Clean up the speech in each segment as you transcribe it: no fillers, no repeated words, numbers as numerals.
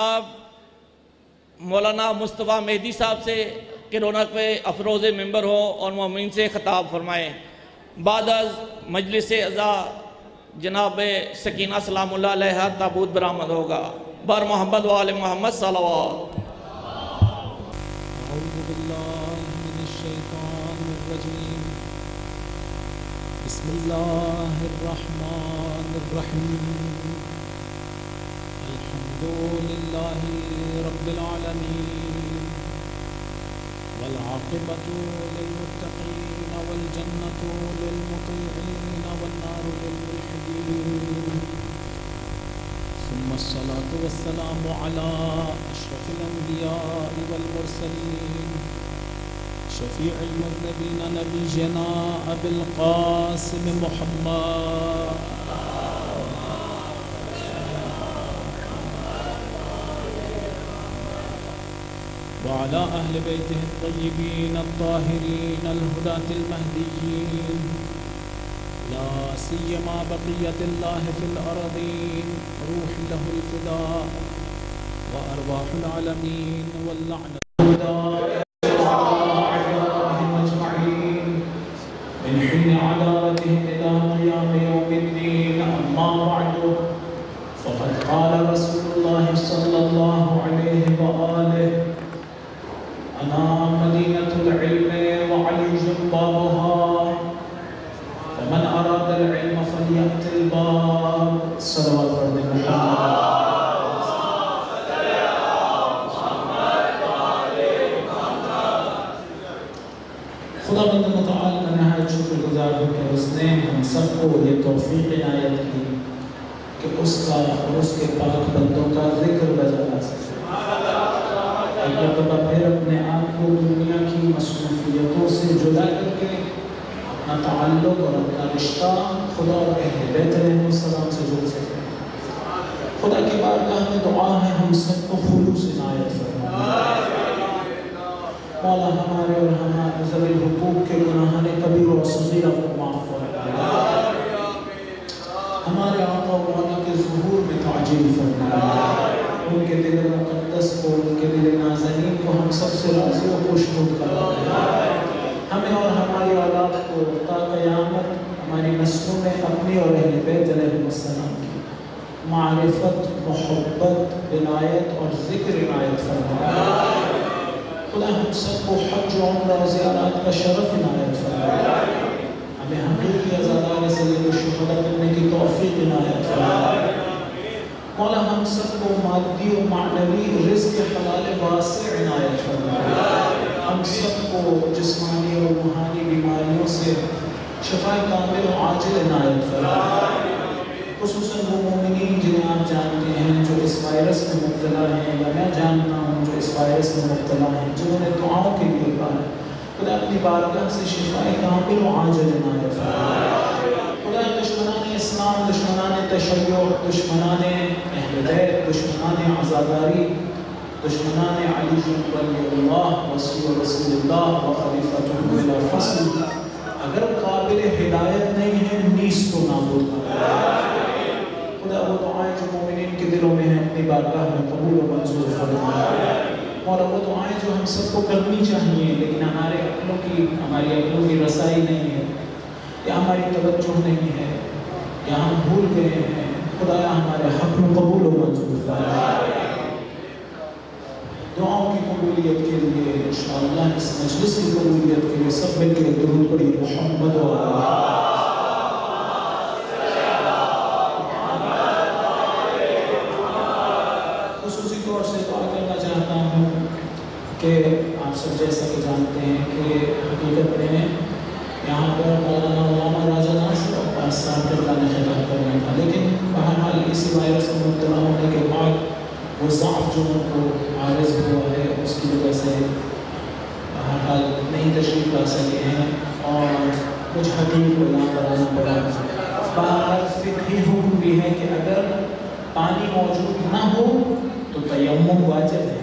آپ مولانا مصطفیٰ مہدی صاحب سے کہ رونق پہ افروز ممبر ہو اور مومنین سے خطاب فرمائیں۔ بعد از مجلس اعزا جناب سکینہ سلام اللہ علیہ تابوت برآمد ہوگا۔ بر محمد و آل محمد صلوات۔ اعوذ باللہ من الشیطان الرجیم، بسم اللہ الرحمن الرحیم، الحمد للہ رب العالمین، والعاقبۃ للمتقین والجنۃ للمطیعین والنار للملحدین، ثم الصلاة والسلام على أشرف الأنبياء والمرسلين شفيع المذنبين نبينا أبي القاسم محمد وعلى أهل بيته الطيبين الطاهرين الهداة المهديين، لا سيما بقية الله في الأرضين، روح له الفداء وأرواح العالمين واللعنة أجمعين من حين عداوتهم إلى قيام يوم الدين. أما بعد، فقد قال رسول الله صلى الله عليه وآله: أنا مدينة العلم وعلي بابها، فمن أراد العلم فليأت الباب. صلوات رب محمد. خدا بند متعال کا نہایت شکر گزار ہوں کہ اس نے ہم سب کو یہ توفیق عنایت کی کہ اس کا اور اس کے پاک بندوں کا ذکر بجا لا سکے۔ ایک مرتبہ پھر اپنے آپ کو دنیا کی مصروفیتوں سے جدا کر کے اپنا تعلق اور اپنا رشتہ خدا اور اہل بیت علیہ السلام سے جڑ سکے۔ خدا کی بارگاہ میں دعا ہے ہم سب کو خلوص عنایت فرمائے۔ مولا ہمارے اور ہمارے ذوی الحقوق کے گناہان کبیر و صغیرہ کو معاف فرمائے۔ ہمارے آقا و مولا کے ظہور میں تعجیل فرمائے۔ ان کے دل مقدس کو، ان کے دل نازنین کو ہم سب سے راضی و خوشنود فرمائے۔ ہمیں اور ہماری اولاد کو تا قیامت ہماری نسلوں میں اپنی اور اہل بیت علیہ السلام کی معرفت، محبت، عنایت اور ذکر عنایت فرمائے۔ خدا ہم سب کو حج و عمرہ و زیارات کا شرف عنایت فرمائے۔ ہمیں حقیقی عزادار سید الشہداء بننے کی توفیق عنایت فرمائے۔ مولا ہم سب کو مادی و معنوی رزق حلال واسع عنایت فرمائے۔ ہم سب کو جسمانی اور روحانی بیماریوں سے شفا کامل و عاجل عنایت فرمائے۔ خصوصاً وہ مومنین جنہیں آپ جانتے ہیں جو اس وائرس میں مبتلا ہیں، یا میں جانتا ہوں جو اس وائرس میں مبتلا ہیں، جنہوں نے دعاؤں کے لیے کہا ہے، خدا اپنی بارگاہ سے شفا کامل و عاجل عنایت فرمائے۔ خدا دشمنان اسلام، دشمنان تشیع، دشمنان اہل بیت، دشمنان عزاداری، دشمنان علی ولی اللہ وصی رسول اللہ و خلیفۃ بلا فصل، اگر قابل ہدایت نہیں ہے نیز کو نابود کرے۔ خدا وہ دعائیں جو مومنین کے دلوں میں ہیں اپنی بارگاہ میں قبول و منظور فرمائے۔ اور وہ دعائیں جو ہم سب کو کرنی چاہیے لیکن ہماری عقلوں کی رسائی نہیں ہے، یا ہماری توجہ نہیں ہے، یا ہم بھول گئے ہیں، خدایا ہمارے حق میں قبول و منظور فرمائے۔ دعاؤں کی قبولیت کے لیے انشاءاللہ اس مجلس کی قبولیت کے لیے سب مل کے درود پڑھی محمد و خصوصی طور سے دعا کرنا چاہتا ہوں کہ آپ سب جیسا کہ جانتے ہیں کہ حقیقت میں یہاں پر مولانا علامہ راجہ ناصر عباس صاحب کا اللہ نے خطاب کرنا تھا، لیکن بہرحال اسی وائرس میں مبتلا ہونے کے بعد وہ ضعف جو ان کو عارض ہوا ہے اس کی وجہ سے بہرحال نہیں تشریف لا سکے ہیں اور کچھ حقیق کو یہاں پر آنا پڑا۔ بہرحال فقہی حکم بھی ہے کہ اگر پانی موجود نہ ہو تو تیمم واجب ہے۔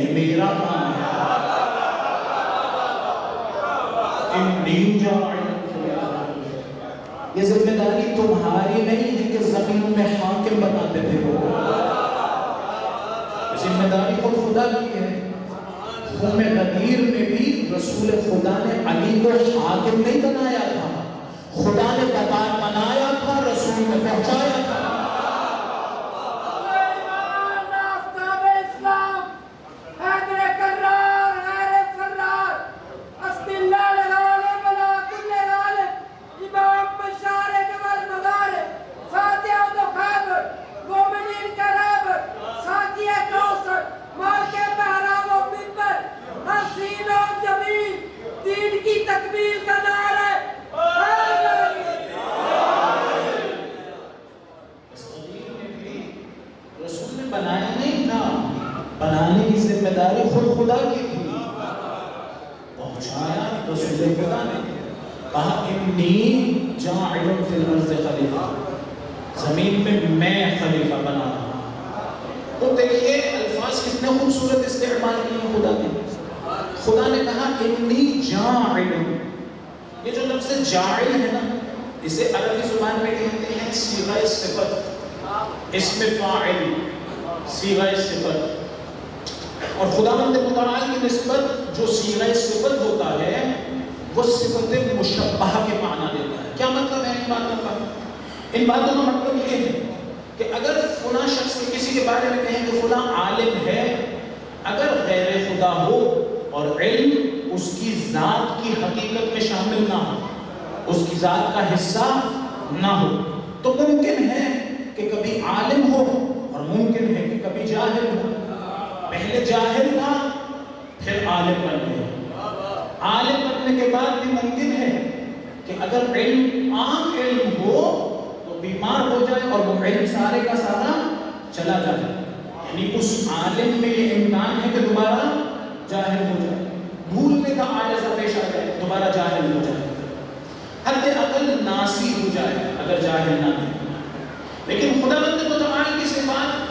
یہ میرا کام ہے۔ انی جاعل فی الارض، یہ ذمہ داری تمہاری نہیں ہے کہ زمین میں حاکم بناتے تھے وہ، ذمہ داری خود خدا کی ہے۔ قوم غدیر میں بھی رسول خدا نے علی کو حاکم نہیں بنایا تھا، خدا نے بنایا تھا، رسول نے پہنچایا تھا۔ بنانے کی ذمہ داری خود خدا کی تھی، پہنچایا رسول خدا نے۔ کہا انی جاعل فی الارض خلیفہ، زمین میں میں خلیفہ بنا رہا ہوں۔ تو دیکھیے الفاظ کتنے خوبصورت استعمال کیے ہیں خدا نے۔ خدا نے کہا انی جاعل، یہ جو لفظ جاعل ہے نا، اسے عربی زبان میں کہتے ہیں صیغہ صفت، اسم فاعل، صیغہ صفت۔ اور خداوند متعال کی نسبت جو صیغہ صفت ہوتا ہے وہ صفت مشبہہ کے معنی دیتا ہے۔ کیا مطلب ہے ان باتوں کا؟ ان باتوں کا مطلب یہ ہے کہ اگر فلاں شخص کسی کے بارے میں کہیں کہ فلاں عالم ہے، اگر غیر خدا ہو اور علم اس کی ذات کی حقیقت میں شامل نہ ہو، اس کی ذات کا حصہ نہ ہو، تو ممکن ہے کہ کبھی عالم ہو اور ممکن ہے کہ کبھی جاہل ہو۔ پہلے جاہل تھا پھر عالم بن گیا، عالم بننے کے بعد بھی ممکن ہے کہ اگر علم عام علم ہو تو بیمار ہو جائے اور وہ علم سارے کا سارا چلا جائے، یعنی اس عالم میں یہ امکان ہے کہ دوبارہ جاہل ہو جائے، بھولنے کا عارضہ پیش آ جائے، دوبارہ جاہل ہو جائے، حد اقل ناسی ہو جائے اگر جاہل نہ ہے۔ لیکن خداوند متعال کی صفات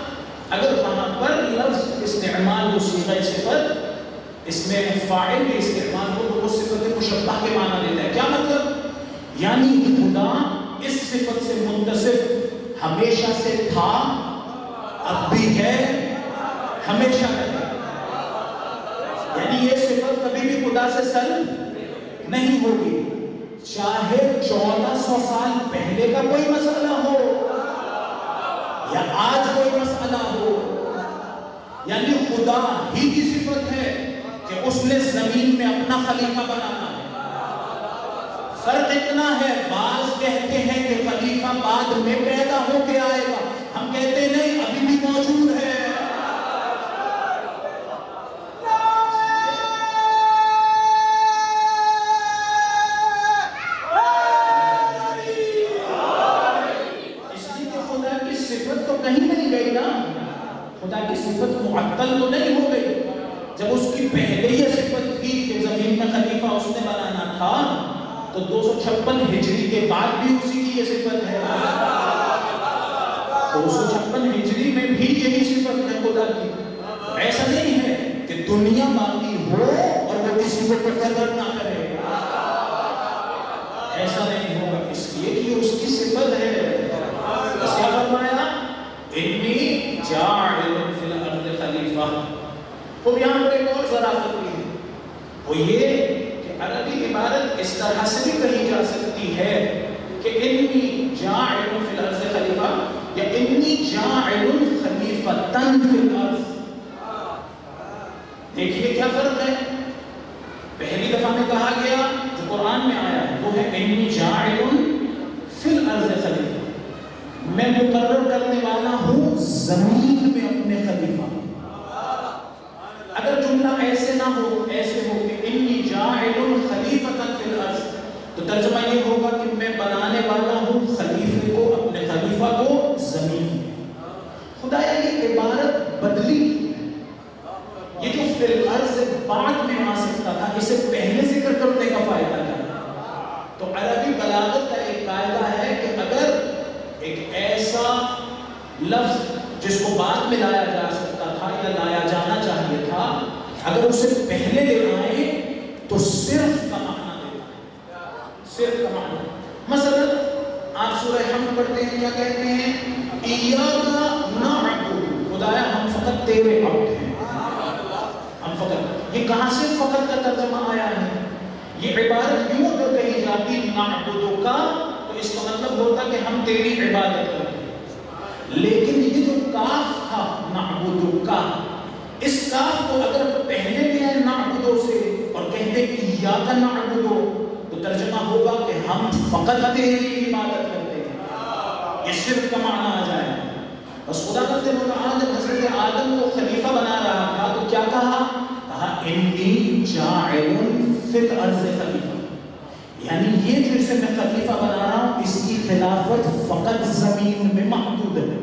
اگر وہاں پر لفظ استعمال ہو صیغہ صفت، اس میں فاعل کے استعمال ہو تو وہ صفت مشبہ کے معنی دیتا ہے۔ کیا مطلب؟ یعنی خدا اس صفت سے متصف ہمیشہ سے تھا، اب بھی ہے، ہمیشہ ہے، یعنی یہ صفت کبھی بھی خدا سے سلب نہیں ہوگی، چاہے 1400 سال پہلے کا کوئی مسئلہ ہو یا آج کوئی مسئلہ ہو۔ یعنی خدا ہی کی صفت ہے کہ اس نے زمین میں اپنا خلیفہ بنانا ہے۔ فرق اتنا ہے، بعض کہتے ہیں کہ خلیفہ بعد میں پیدا ہو کے آئے گا، ہم کہتے نہیں، ابھی بھی موجود ہے۔ خدا کی صفت معطل تو نہیں ہو گئی، جب اس کی پہلے یہ صفت تھی کہ زمین میں خلیفہ اس نے بنانا تھا تو 256 ہجری کے بعد بھی اسی کی یہ صفت ہے، 256 ہجری میں بھی یہی صفت ہے خدا کی۔ ایسا نہیں ہے کہ دنیا باقی ہو اور وہ کسی کو قدر نہ کرے، ایسا نہیں ہوگا، اس لیے کہ اس کی صفت ہے۔ اس کیا فرمایا؟ انی جاعل فی الارض خلیفہ۔ تو یہاں پر ایک اور ظرافت بھی ہے، وہ یہ کہ عربی عبارت اس طرح سے بھی کہی جا سکتی ہے کہ انی جاعل فی الارض خلیفہ یا انی جاعل خلیفتن فی الارض۔ دیکھیے کیا فرق ہے، پہلی دفعہ میں کہا گیا جو قرآن میں آیا ہے وہ ہے انی جاعل فی الارض خلیفہ، میں مقرر کرنے والا ہوں زمین میں اپنے خلیفہ۔ اگر جملہ ایسے نہ ہو، ایسے ہو کہ انی جاعل خلیفتن فی الارض، تو ترجمہ یہ ہوگا کہ میں بنانے والا ہوں خلیفے کو، اپنے خلیفہ کو زمین میں۔ خدایا یہ عبارت بدلی، یہ جو فی الارض بعد میں آ سکتا تھا اسے پہلے ذکر کرنے کا فائدہ کیا؟ تو عربی بلاغت کا ایک قاعدہ ہے کہ اگر ایک ایسا لفظ جس کو بعد میں لایا جا سکتا تھا یا لایا جانا چاہتا اگر اسے پہلے لے آئے تو صرف کا معنی دیتا ہے، صرف کا معنی. مثلا آپ سورہ حمد پڑھتے ہیں، کیا کہتے ہیں؟ ایاک نعبد، خدایا ہم فقط تیرے عبد ہیں، ہم فقط. یہ کہاں سے فقط کا ترجمہ آیا ہے؟ یہ عبادت یوں اگر کہی جاتی نعبد کا تو اس کا مطلب ہوتا کہ ہم تیری عبادت کرتے ہیں. لیکن یہ جو کاف تھا نعبد کا، اس کاف کو اگر پہلے لے آئے نعبدو سے اور کہتے ایاک نعبدو تو ترجمہ ہوگا کہ ہم فقط تیری عبادت کرتے ہیں. یہ صرف کا معنی آ جائے. بس خدا کرتے متعال جب حضرت آدم کو خلیفہ بنا رہا تھا تو کیا کہا؟ کہا انی جاعل فی الارض خلیفہ. یعنی یہ جو اسے میں خلیفہ بنا رہا ہوں اس کی خلافت فقط زمین میں محدود ہے،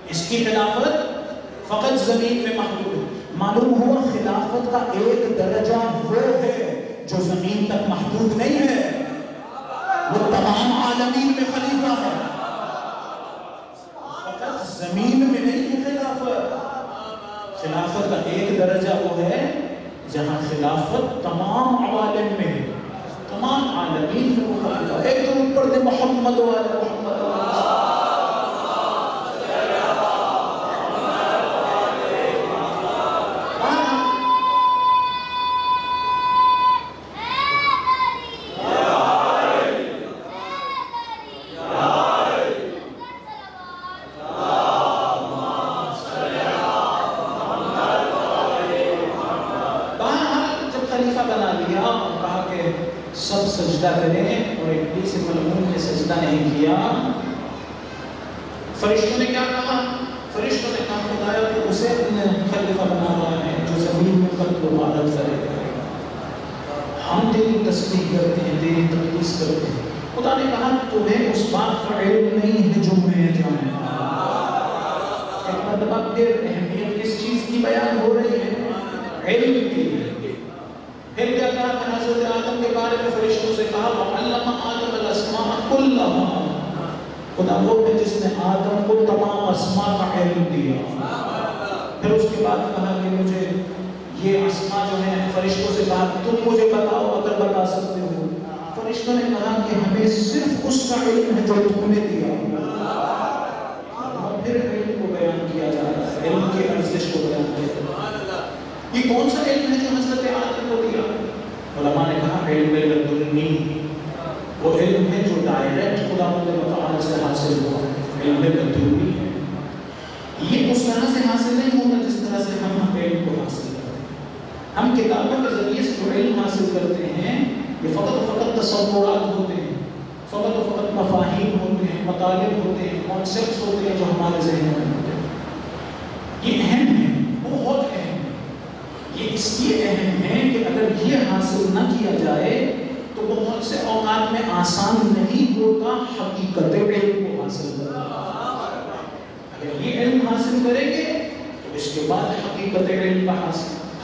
اس کی خلافت فقط زمین میں محدود ہے. معلوم ہوا خلافت کا ایک درجہ وہ ہے جو زمین تک محدود نہیں ہے، وہ تمام عالمین میں خلیفہ ہے، فقط زمین میں نہیں ہے خلافت. خلافت کا ایک درجہ وہ ہے جہاں خلافت تمام عوالم میں ہے، تمام عالمین میں وہ خلیفہ. ایک تو اوپر دے محمد والا محمد کریں. اور ابلیس ملعون نے سجدہ نہیں کیا. فرشتوں نے کیا کہا؟ فرشتوں نے کہا خدایا تو اسے خلیفہ بنا رہا ہے جو زمین میں خلق و عبادت کرے گا. ہم تیری تسبیح کرتے ہیں، تیری تقدیس کرتے ہیں. خدا نے کہا تمہیں اس بات کا علم نہیں ہے جو میں جانتا. ایک مرتبہ پھر اہمیت کس چیز کی بیان ہو رہی ہے؟ علم کی. پھر کیا کہا کہ حضرت آدم کے بارے میں فرشتوں سے کہا وَعَلَّمَ آدَمَ الْأَسْمَاءَ كُلَّهَا. خدا وہ ہے جس نے آدم کو تمام اسماء کا علم دیا. پھر اس کے بعد کہا کہ مجھے یہ اسماء جو ہیں، فرشتوں سے کہا تم مجھے بتاؤ اگر بتا سکتے ہو. فرشتوں نے کہا کہ ہمیں صرف اس کا علم ہے جو تم نے دیا. اور پھر علم کو بیان کیا جا رہا ہے، علم کی ارزش کو بیان کیا جا رہا ہے. یہ کون سا علم ہے جو حضرت آدم کو دیا؟ علماء نے کہا علم لدنی. وہ علم ہے جو ڈائریکٹ خدا متعال سے حاصل ہوا. علم لدنی ہے. یہ اس طرح سے حاصل نہیں ہوتا جس طرح سے ہم علم کو حاصل کرتے ہیں. ہم کتابوں کے ذریعے سے جو علم حاصل کرتے ہیں یہ فقط تصورات ہوتے ہیں، فقط مفاہیم ہوتے ہیں، مطالب ہوتے ہیں، کانسیپٹس ہوتے ہیں جو ہمارے ذہن میں ہوتے ہیں. یہ اہم ہے، بہت اہم. یہ اس لیے اہم ہے کہ اگر یہ حاصل نہ کیا جائے تو بہت سے اوقات میں آسان نہیں ہوتا حقیقت علم کو حاصل کرنا. اگر یہ علم حاصل کریں گے تو اس کے بعد حقیقت علم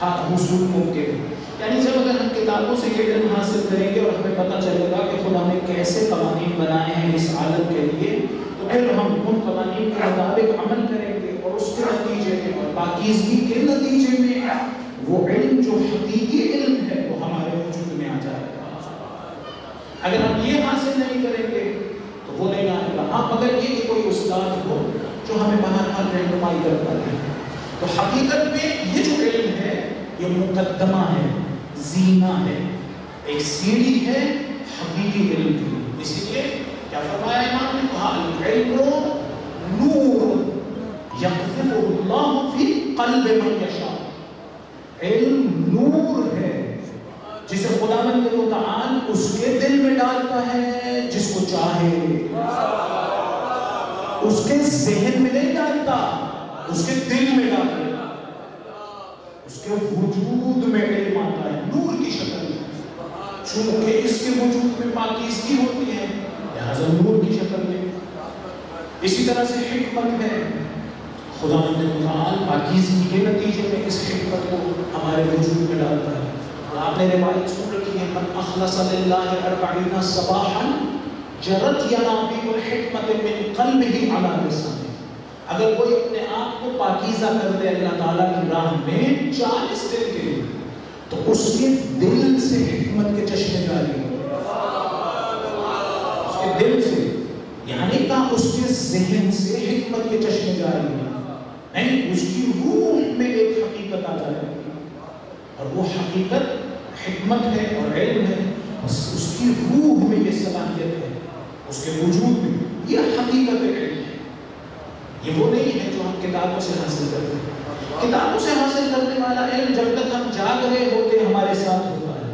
کا حصول ممکن ہے. یعنی جب اگر ہم کتابوں سے یہ علم حاصل کریں گے اور ہمیں پتہ چلے گا کہ خدا نے کیسے قوانین بنائے ہیں اس عالم کے لیے، تو پھر ہم ان قوانین کے مطابق عمل کریں گے اور اس کے نتیجے میں اور پاکیزگی کے نتیجے میں وہ علم جو حقیقی علم ہے وہ ہمارے وجود میں آ جائے گا. اگر ہم یہ حاصل نہیں کریں گے تو وہ نہیں آئے گا. ہاں مگر یہ کہ کوئی استاد ہو جو ہمیں بہرحال رہنمائی کرتا ہے. تو حقیقت میں یہ جو علم ہے یہ مقدمہ ہے، زینہ ہے، ایک سیڑھی ہے حقیقی علم کی. اسی لیے کیا فرمایا امام نے؟ کہا العلم نور یقذفہ اللہ فی قلب من یشاء. علم نور ہے جسے خداوند متعال اس کے دل میں ڈالتا ہے جس کو چاہے. اس کے ذہن میں نہیں ڈالتا، اس کے دل میں ڈالتا ہے. اس کے وجود میں علم آتا ہے نور کی شکل میں. چونکہ اس کے وجود میں پاکیزگی ہوتی ہے لہذا نور کی شکل میں. اسی طرح سے حکمت ہے. خداوند متعال پاکیزگی کے نتیجے میں اس حکمت کو ہمارے وجود میں ڈالتا ہے. آپ نے روایت سن رکھی ہے من اخلص للہ 40 صباحا جرت ینابیع الحکمت من قلبہ علی لسانہ. اگر کوئی اپنے آپ کو پاکیزہ کر دے اللہ تعالیٰ کی راہ میں 40 دن کے لیے تو اس کے دل سے حکمت کے چشمے جاری ہو، اس کے دل سے، یعنی کہ اس کے ذہن سے حکمت کے چشمے جاری ہو، نہیں اس کی روح میں ایک حقیقت آ جائے گی، اور وہ حقیقت حکمت ہے اور علم ہے، اس کی روح میں یہ صلاحیت ہے، اس کے وجود میں یہ حقیقت علم ہے۔ یہ وہ نہیں ہے جو ہم کتابوں سے حاصل کرتے ہیں۔ کتابوں سے حاصل کرنے والا علم جب تک ہم جاگ رہے ہوتے ہمارے ساتھ ہوتا ہے،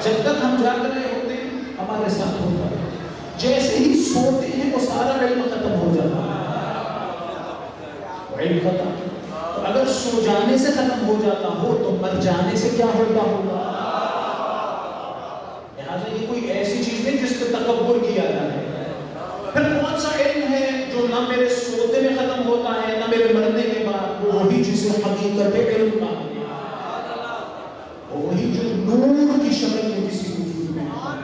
جب تک ہم جاگ رہے ہوتے ہمارے ساتھ ہوتا ہے، جیسے ہی سوتے ہیں وہ سارا علم ختم ہو جاتا ہے، علم ختم۔ تو اگر سو جانے سے ختم ہو جاتا ہو تو مر جانے سے کیا ہوتا ہوگا؟ لہٰذا یہ کوئی ایسی چیز نہیں جس پہ تکبر کیا جائے۔ پھر کون سا علم ہے جو نہ میرے سوتے میں ختم ہوتا ہے نہ میرے مرنے کے بعد؟ وہ وہی جسے حقیقت علم کہا گیا، وہ وہی جو نور کی شکل میں کسی وجود میں آئے،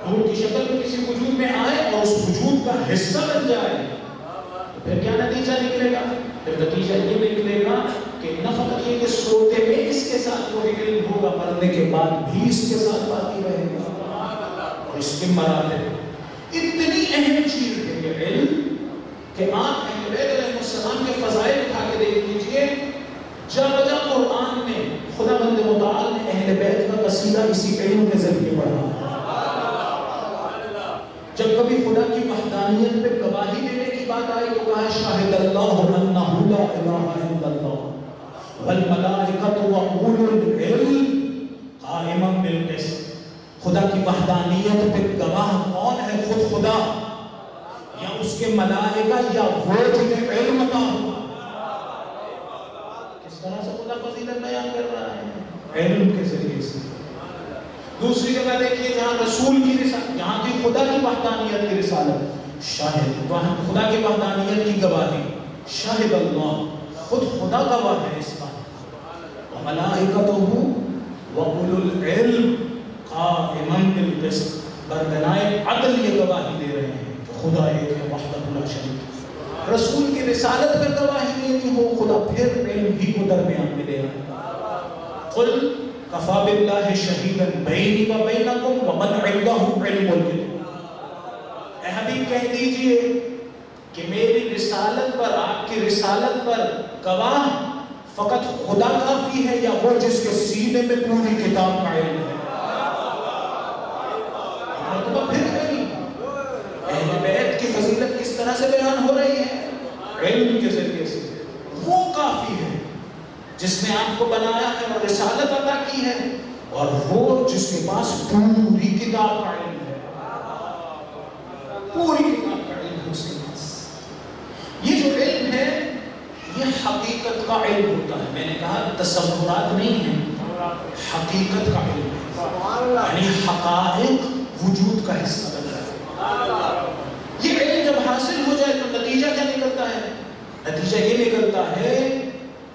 نور کی شکل میں کسی وجود میں آئے اور اس وجود کا حصہ بن جائے۔ پھر کیا نتیجہ نکلے گا؟ پھر نتیجہ یہ نکلے گا کہ نہ فقط یہ کہ سوتے میں اس کے ساتھ وہی علم ہوگا، مرنے کے بعد بھی اس کے ساتھ باقی رہے گا، اور اس کے مراتب اتنی اہم چیز ہے یہ علم کہ آپ اہل بیت علیہ السلام کے فضائل اٹھا کے دیکھ لیجئے، جا بجا قرآن میں خدا بند متعال نے اہل بیت کا قصیدہ اسی علم کے ذریعے پڑھا۔ جب کبھی خدا کی وحدانیت پہ گواہی دینے کی بات آئی تو کہا شاہد اللہ انہ لا الہ الا اللہ والملائکۃ واولو العلم قائما بالقسط۔ خدا کی وحدانیت پہ گواہ کون ہے؟ خود خدا یا اس کے ملائکہ یا وہ جنہیں علم عطا ہوا؟ کس طرح سے خدا فضیلت بیان کر رہا ہے؟ علم کے ذریعے سے۔ دوسری جگہ دیکھیے جہاں رسول کی رسالت، یہاں کی خدا کی وحدانیت کی رسالت، شاہد وہاں خدا کی وحدانیت کی گواہی، شاہد اللہ، خود خدا گواہ ہے اس بات، وملائکتہ واولو العلم قائما بالقسط، برگنائے عدل یہ گواہی دے رہے ہیں کہ خدا ایک ہے وحدہ لا شریک۔ رسول کی رسالت پر گواہی دینی ہو، خدا پھر علم ہی کو درمیان میں دے رہا ہے۔ قل کفا باللہ شہیدا بینی و بینکم ومن عندہ علم الغیب۔ اے حبیب کہہ دیجئے کہ میری رسالت پر، آپ کی رسالت پر گواہ فقط خدا کافی ہے یا وہ جس کے سینے میں پوری کتاب کا علم ہے؟ اہل بیت کی فضیلت کس طرح سے بیان ہو رہی ہے؟ علم کے ذریعے سے۔ وہ کافی ہے جس نے آپ کو بنایا ہے اور رسالت عطا کی ہے، اور وہ جس کے پاس پوری کتاب کا علم ہے، پوری کتاب کا علم ہے اس کے پاس۔ یہ جو علم ہے یہ حقیقت کا علم ہوتا ہے۔ میں نے کہا تصورات نہیں ہیں، حقیقت کا علم ہے، یعنی حقائق وجود کا حصہ بن جائے۔ یہ علم جب حاصل ہو جائے تو نتیجہ کیا نکلتا ہے؟ نتیجہ یہ نکلتا ہے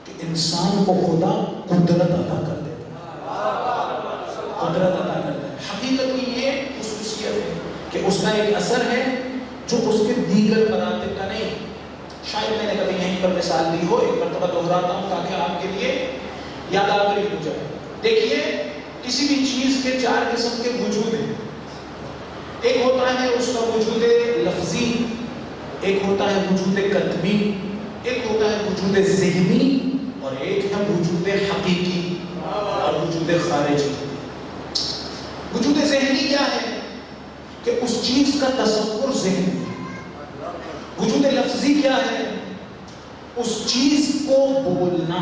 کہ انسان کو خدا قدرت عطا کر دیتا ہے، قدرت عطا کرتا ہے۔ حقیقت کی یہ خصوصیت ہے کہ اس کا ایک اثر ہے جو اس کے دیگر مراتب کا نہیں۔ شاید میں نے کبھی یہیں پر مثال دی ہو، ایک مرتبہ دہراتا ہوں تاکہ آپ کے لیے یاد آوری ہو جائے۔ دیکھیے کسی بھی چیز کے 4 قسم کے وجود ہیں۔ ایک ہوتا ہے اس کا وجود لفظی، ایک ہوتا ہے وجود قدمی، ایک ہوتا ہے وجود ذہنی، اور ایک ہے وجود حقیقی اور وجود خارجی۔ وجود ذہنی کیا ہے؟ کہ اس چیز کا تصور ذہن ہے۔ وجود لفظی کیا ہے؟ اس چیز کو بولنا۔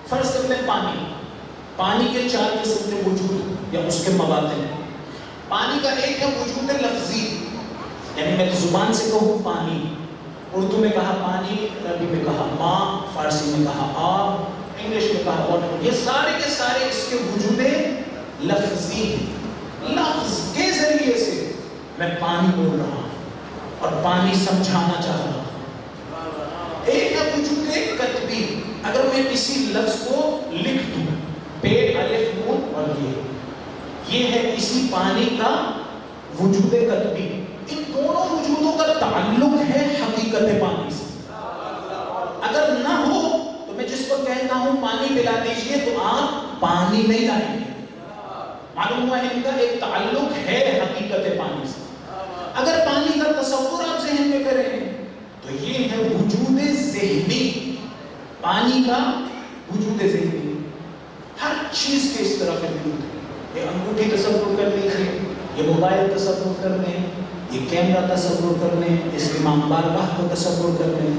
فرض کرتے ہیں پانی کے 4 قسم کے وجود یا اس کے مواطن۔ پانی کا ایک ہے وجود لفظی، یعنی میں زبان سے کہوں پانی، اردو میں کہا پانی، عربی میں کہا ماں، فارسی میں کہا آب، انگلش میں کہا واٹر، یہ سارے کے سارے اس کے وجود لفظی ہیں۔ لفظ کے ذریعے سے میں پانی بول رہا ہوں اور پانی سمجھانا چاہ رہا ہوں۔ ایک ہے وجود کتبی، اگر میں کسی لفظ کو لکھ دوں، پیٹ الف نون اور یہ ہے اسی پانی کا وجود کتبی، ان دونوں وجودوں کا تعلق ہے حقیقت پانی سے. اگر نہ ہو تو میں جس کو کہتا ہوں پانی پلا دیجئے تو آپ پانی نہیں لائیں گے. معلوم ہوا ان کا ایک تعلق ہے حقیقت پانی سے. اگر پانی کا تصور آپ ذہن میں کریں تو یہ ہے وجود ذہنی. پانی کا وجود ذہنی ہر چیز کے اس طرح کا وجود ہے. یہ انگوٹھی تصور کر لیجیے, یہ موبائل تصور کر لیں, یہ کیمرہ تصور کر لیں, اس امام بارگاہ کو تصور کر لیں.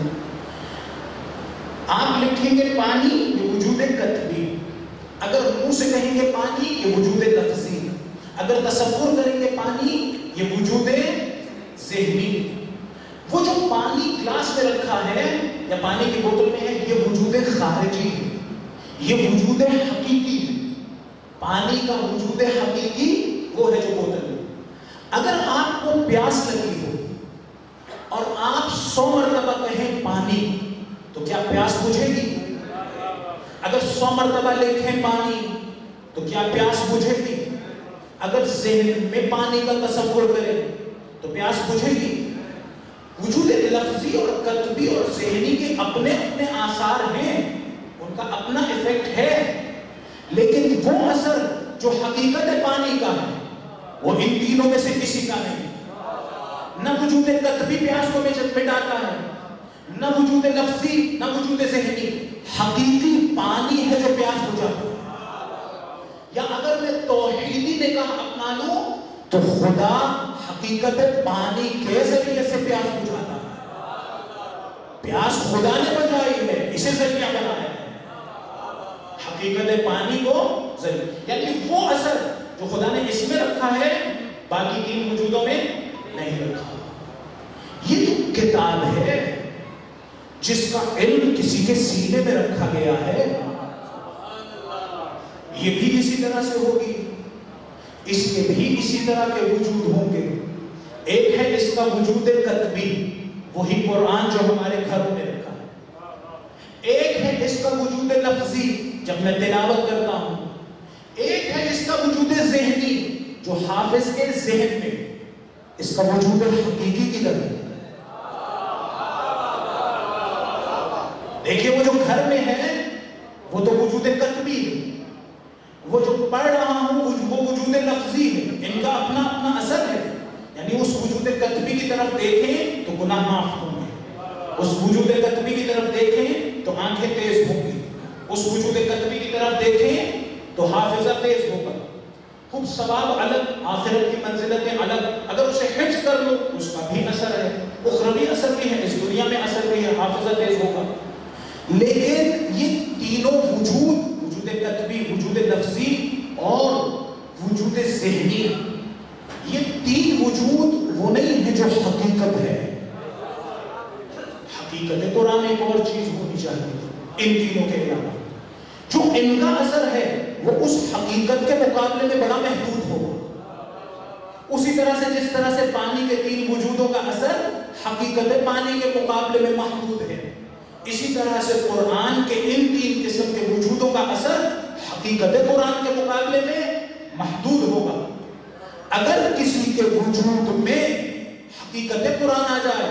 آپ لکھیں گے پانی, یہ وجود قطبی. اگر منہ سے کہیں گے پانی, یہ وجود لفظی. اگر تصور کریں گے پانی, یہ وجود ذہنی. وہ جو پانی گلاس میں رکھا ہے یا پانی کی بوتل میں ہے, یہ وجود خارجی ہے, یہ وجود حقیقی ہے. پانی کا وجود حقیقی وہ ہے جو بوتل میں. اگر آپ کو پیاس لگی ہو اور آپ 100 مرتبہ کہیں پانی, تو کیا پیاس بجھے گی؟ اگر 100 مرتبہ لکھیں پانی تو کیا پیاس بجھے گی؟ اگر ذہن میں پانی کا تصور کریں تو پیاس بجھے گی؟ وجود لفظی اور قطبی اور ذہنی کے اپنے اپنے آثار ہیں, ان کا اپنا ایفیکٹ ہے, لیکن وہ اثر جو حقیقت پانی کا ہے وہ ان تینوں میں سے کسی کا نہیں. نہ وجود قطبی پیاس کو مٹاتا ہے, نہ وجود لفظی, نہ وجود ذہنی. حقیقی پانی ہے جو پیاس بجھاتا ہے. یا اگر میں توحیدی نگاہ اپنا لوں تو خدا حقیقت پانی کے ذریعے سے پیاس بجھاتا ہے. پیاس خدا نے بجھائی ہے, اسے ذریعہ بنایا ہے. حقیقت پانی کو ذریعہ, یعنی وہ اثر جو خدا نے اس میں رکھا ہے باقی تین وجودوں میں نہیں رکھا. یہ جو کتاب ہے جس کا علم کسی کے سینے میں رکھا گیا ہے, یہ بھی اسی طرح سے ہوگی. اس کے بھی اسی طرح کے وجود ہوں گے. ایک ہے اس کا وجود قطبی, وہی قرآن جو ہمارے گھروں میں رکھا ہے. ایک ہے اس کا وجود لفظی جب میں تلاوت کرتا ہوں. ایک ہے اس کا وجود ذہنی جو حافظ کے ذہن میں, اس کا وجود حقیقی کی طرح. دیکھیے وہ جو گھر میں ہے وہ تو وجود قطبی ہے, وہ جو پڑھ رہا ہوں وہ وجود لفظی ہے. ان کا اپنا اپنا اثر ہے. یعنی اس وجود قطبی کی طرف دیکھیں تو گناہ معاف ہوں گے, اس وجود قطبی کی طرف دیکھیں تو آنکھیں تیز ہوں گی, اس وجود قطبی کی طرف دیکھیں تو حافظہ تیز ہوگا. خوب ثواب الگ, آخرت کی منزلتیں الگ. اگر اسے حفظ کر لو اس کا بھی اثر ہے, اخروی اثر بھی ہے, اس دنیا میں اثر بھی ہے, حافظہ تیز ہوگا. لیکن یہ تینوں وجود, وجود قطبی, وجود لفظی اور وجود ذہنی, یہ تین وجود وہ نہیں ہے جو حقیقت ہے. حقیقت قرآن ایک اور چیز ہونی چاہیے ان تینوں کے علاوہ. جو ان کا اثر ہے وہ اس حقیقت کے مقابلے میں بڑا محدود ہوگا. اسی طرح سے جس طرح سے پانی کے تین وجودوں کا اثر حقیقت پانی کے مقابلے میں محدود ہے, اسی طرح سے قرآن کے ان تین قسم کے وجودوں کا اثر حقیقت قرآن کے مقابلے میں محدود ہوگا. اگر کسی کے وجود میں حقیقت قرآن آ جائے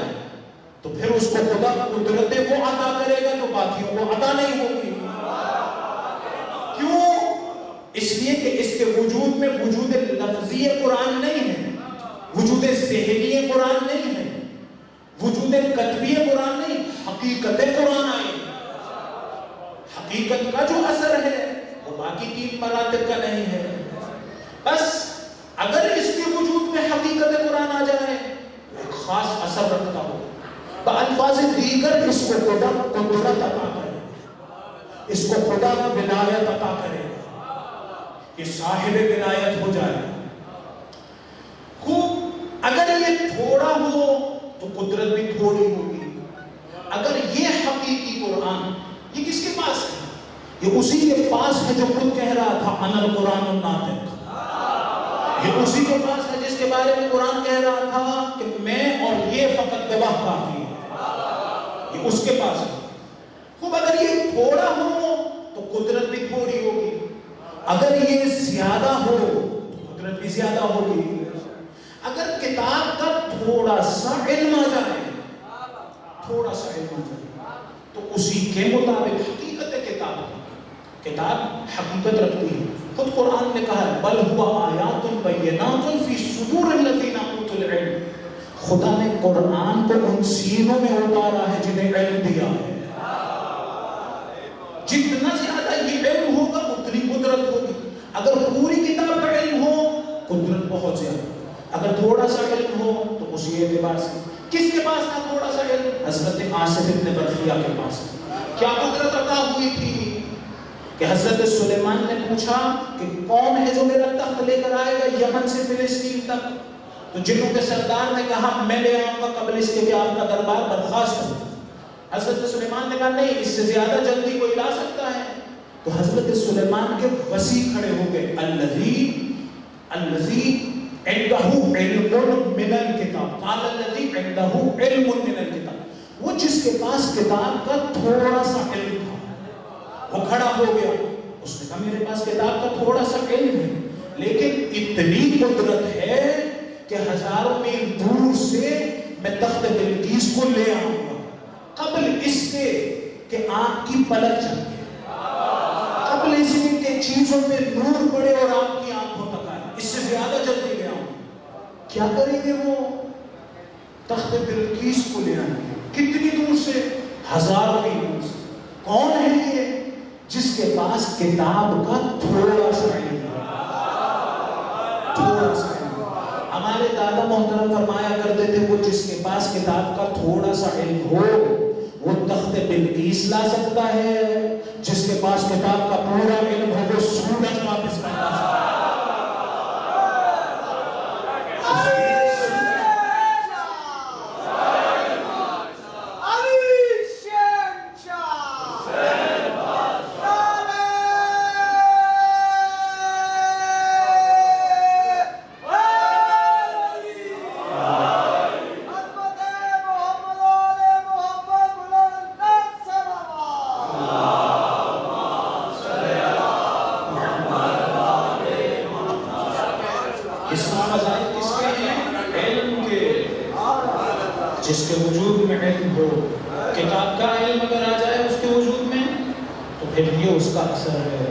تو پھر اس کو خدا قدرت وہ عطا کرے گا جو باقیوں کو عطا نہیں ہوگی. کیوں؟ اس لیے کہ اس کے وجود میں وجود لفظی قرآن نہیں ہے, وجود ذہنی قرآن نہیں ہے, وجود قطبی قرآن نہیں, حقیقت قرآن آئی. حقیقت کا جو اثر ہے وہ باقی تین مراتب کا نہیں ہے. بس اگر اس کے وجود میں حقیقت قرآن آ جائے ایک خاص اثر رکھتا ہو. بألفاظ دیگر اس کو خدا قدرت عطا کرے, اس کو خدا ولایت عطا کرے, یہ صاحب ولایت ہو جائے. خوب اگر یہ تھوڑا ہو تو قدرت بھی تھوڑی ہوگی. اگر یہ حقیقی قرآن, یہ کس کے پاس ہے؟ یہ اسی کے پاس ہے جو خود کہہ رہا تھا انا القرآن الناطق. یہ اسی کے پاس ہے جس کے بارے میں قرآن کہہ رہا تھا کہ میں اور یہ فقط گواہ کافی ہے. یہ اس کے پاس ہے. خوب اگر یہ تھوڑا ہو تو قدرت بھی تھوڑی ہوگی, اگر یہ زیادہ ہو تو قدرت بھی زیادہ ہوگی. اگر کتاب کا تھوڑا سا علم آ جائے، تھوڑا سا علم آ جائے تو اسی کے مطابق حقیقت کتاب حقیقت رکھتی ہے. خود قرآن نے کہا ہے بل ہوا آیات بینات فی صدور الذین اوتوا العلم. خدا نے قرآن کو ان سینوں میں اتارا ہے جنہیں علم دیا ہے. جتنا زیادہ یہ علم ہوگا اتنی قدرت ہوگی. اگر پوری کتاب کا علم ہو قدرت بہت زیادہ، اگر تھوڑا سا علم ہو تو اسی اعتبار سے. کس کے پاس تھا تھوڑا سا علم؟ حضرت آصف ابن برخیہ کے پاس. کیا قدرت عطا ہوئی تھی کہ حضرت سلیمان نے پوچھا کہ کون ہے جو میرا تخت لے کر آئے گا یمن سے فلسطین تک؟ تو جنوں کے سردار نے کہا میں لے آؤں گا قبل اس کے کہ آپ کا دربار برخاست ہو. حضرت سلیمان نے کہا نہیں، اس سے زیادہ جلدی کوئی لا سکتا ہے. تو حضرت سلیمان کے وسیع کھڑے ہو گئے، الذی عنده علم من الکتاب، قال الذی عنده علم من الکتاب. وہ جس کے پاس کتاب کا تھوڑا سا علم تھا وہ کھڑا ہو گیا. اس نے کہا میرے پاس کتاب کا تھوڑا سا علم ہے لیکن اتنی قدرت ہے کہ ہزاروں میل دور سے میں تخت بلقیس کو لے آؤں گا قبل اس کے کہ آپ کی پلک چمکے، قبل اس کے کہ چیزوں میں نور پڑے اور آپ کی آنکھوں تک آئے. اس سے زیادہ جلدی لے آؤں. کیا کریں گے؟ وہ تخت بلقیس کو لے آئیں گے. کتنی دور سے؟ ہزاروں میل دور سے. کون ہے یہ؟ جس کے پاس کتاب کا تھوڑا سا علم ہے. تھوڑا سا علم. ہمارے دادا محترم فرمایا کرتے تھے وہ جس کے پاس کتاب کا تھوڑا سا علم ہو وہ تخت بلقیس لا سکتا ہے، جس کے پاس کتاب کا پورا علم ہو وہ سورج واپس بنا سکتا ہے. جس کے وجود میں علم ہو. کتاب کا علم اگر آ جائے اس کے وجود میں تو پھر یہ اس کا اثر ہے.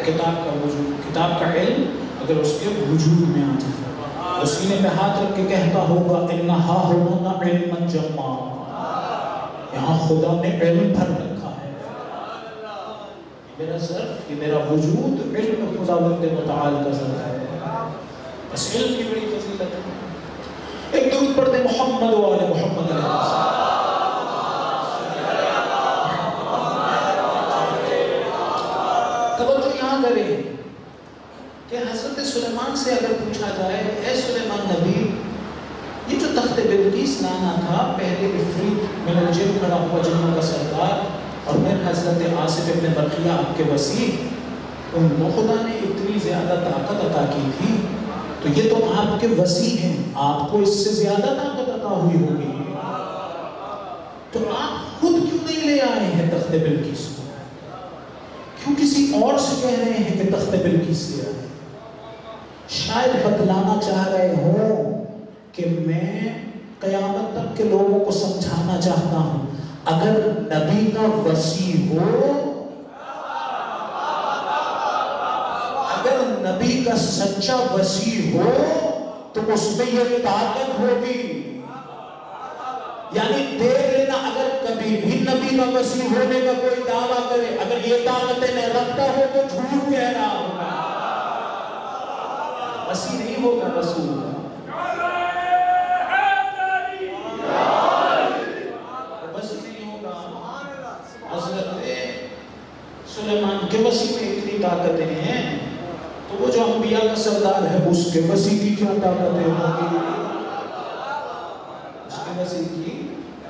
کتاب کا وجود، کتاب کا علم اگر اس کے وجود میں آ جائے، اس سینے پہ ہاتھ رکھ کے کہتا ہوگا اِنَّ هَاهُنَا عِلْمًا جَمًّا، یہاں خدا نے علم بھر رکھا ہے. میرا صرف، یہ میرا وجود علم خداوند متعال کا ذات ہے. بس علم کی بڑی فضیلت ہے. ایک درود پڑھتے محمد و آل محمد علیہ السلام. توجہ یہاں کریں کہ حضرت سلیمان سے اگر پوچھا جائے اے سلیمان نبی یہ جو تخت بلقیس لانا تھا، پہلے عفریت من الجن کھڑا ہوا جنوں کا سردار اور پھر حضرت آصف ابن برخیہ آپ کے وسیع، ان کو خدا نے اتنی زیادہ طاقت عطا کی تھی تو یہ تو آپ کے وسیع ہیں، آپ کو اس سے زیادہ طاقت عطا ہوئی ہوگی. تو آپ خود کیوں نہیں لے آئے ہیں تخت بلقیس کو؟ کیوں کسی اور سے کہہ رہے ہیں کہ تخت بلقیس لے آئے؟ شاید بتلانا چاہ رہے ہوں کہ میں قیامت تک کے لوگوں کو سمجھانا چاہتا ہوں اگر نبی کا وسیع ہو، اگر نبی کا سچا وسیع ہو تو اس میں یہ طاقت ہوگی. یعنی دیکھ لینا اگر کبھی بھی نبی کا وسیع ہونے کا کوئی دعویٰ کرے، اگر یہ طاقتیں نہ رکھتا ہو تو جھوٹ کہہ رہا ہوگا، وسیع نہیں ہوگا رسول کا. سلیمان کے وسیع میں اتنی طاقتیں ہیں تو وہ جو انبیاء کا سردار ہے اس کے وسیع کی کیا طاقتیں ہوں گی؟ اس کے وسیع کی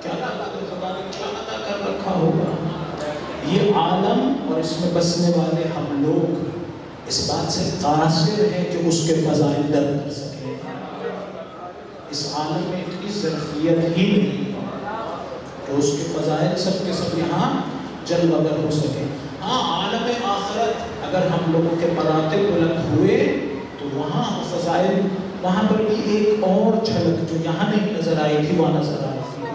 کیا طاقت ہے؟ خدا نے کیا عطا کر رکھا ہوگا. یہ عالم اور اس میں بسنے والے ہم لوگ اس بات سے قاصر ہیں کہ اس کے فضائل درک کر سکیں. اس عالم میں اتنی ظرفیت ہی نہیں کہ اس کے فضائل سب کے سب یہاں جلوہ گر ہو سکے. ہاں عالم آخرت اگر ہم لوگوں کے مراتب بلند ہوئے تو وہاں فضائل وہاں پر بھی ایک اور جھلک جو یہاں نہیں نظر آئی تھی وہاں نظر آئی تھی۔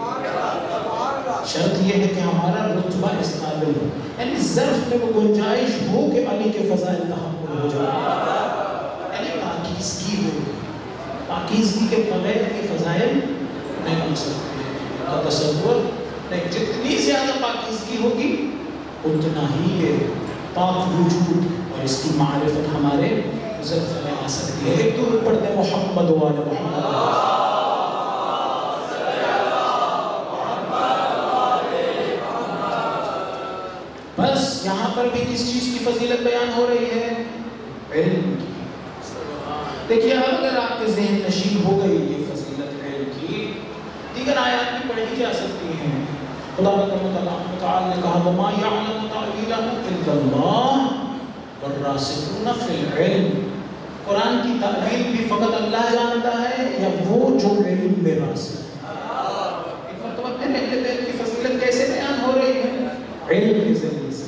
شرط یہ ہے کہ ہمارا رتبہ اس قابل ہو، یعنی ظرف میں وہ گنجائش ہو کہ علی کے فضائل تحمل ہو جائے، یعنی پاکیزگی ہو، پاکیزگی کے بغیر یہ فضائل نہیں بن سکتے کا تصور نہیں۔ جتنی زیادہ پاکیزگی ہوگی اتنا ہی یہ پاک وجود اور اس کی معرفت ہمارے ظرف میں آ سکتی ہے۔ ایک تو پڑھتے ہیں محمد و آل محمد۔ بس یہاں پر بھی کس چیز کی فضیلت بیان ہو رہی ہے؟ علم کی۔ دیکھیے اگر آپ کے ذہن نشین ہو گئی یہ فضیلت علم کی، دیگر آیات بھی پڑھی جا سکتی ہیں۔ خدا تعالیٰ نے کہا وَمَا يَعْلَمُ تَعْوِيلَهُ إِلَّا اللَّهُ وَالرَّاسِخُونَ فِي الْعِلْمِ۔ قرآن کی تعویل بھی فقط اللہ جانتا ہے یا وہ جو علم میں راسخ ہے۔ ایک مرتبہ پھر اہل بیت کی فضیلت کیسے بیان ہو رہی ہے؟ علم کے ذریعے سے۔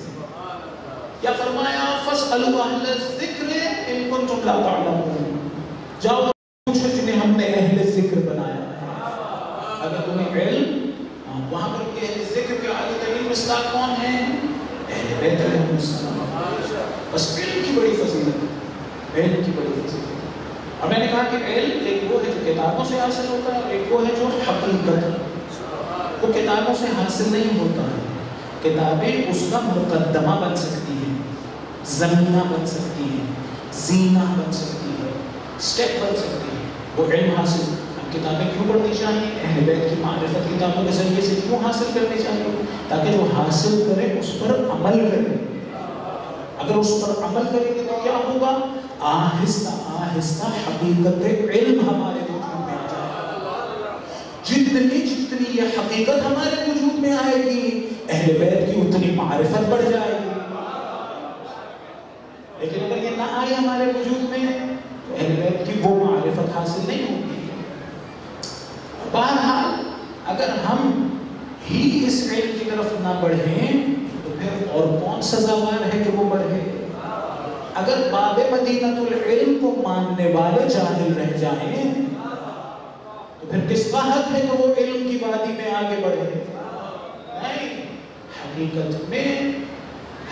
یا فرمایا فَاسْأَلُوا أَهْلَ الذِّكْرِ إِن كُنتُمْ لَا تَعْلَمُونَ، جاؤ پوچھو جنہیں ہم نے اہل ذکر بنایا ہے اگر تمہیں علم۔ وہاں پر کہ اہل ذکر کے عالی ترین مصداق کون ہیں؟ اہل بیت علیہ السلام۔ بس علم کی بڑی فضیلت ہے، علم کی بڑی فضیلت۔ اور میں نے کہا کہ علم ایک وہ ہے جو کتابوں سے حاصل ہوتا ہے، ایک وہ ہے جو حقیقت ہے۔ وہ کتابوں سے حاصل نہیں ہوتا ہے، کتابیں اس کا مقدمہ بن سکتی ہیں، زمینہ بن سکتی ہیں، زینہ بن سکتی ہے، سٹیپ بن سکتی ہے۔ وہ علم حاصل کتابیں کیوں پڑھنی چاہیے؟ اہل بیت کی معرفت کتابوں کے ذریعے سے کیوں حاصل کرنی چاہیے؟ تاکہ جو حاصل کرے اس پر عمل کرے۔ اگر اس پر عمل کریں گے تو کیا ہوگا؟ آہستہ آہستہ حقیقت علم ہمارے وجود میں آ جائے گا۔ جتنی یہ حقیقت ہمارے وجود میں آئے گی اہل بیت کی اتنی معرفت بڑھ جائے گی۔ لیکن اگر یہ نہ آئے ہمارے وجود میں تو اہل بیت کی وہ معرفت حاصل نہیں ہوگی۔ بہرحال اگر ہم ہی اس علم کی طرف نہ بڑھیں تو پھر اور کون سزاوار ہے کہ وہ بڑھے؟ اگر باب مدینۃ العلم کو ماننے والے جاہل رہ جائیں تو پھر کس کا حق ہے کہ وہ علم کی وادی میں آگے بڑھے؟ نہیں، حقیقت میں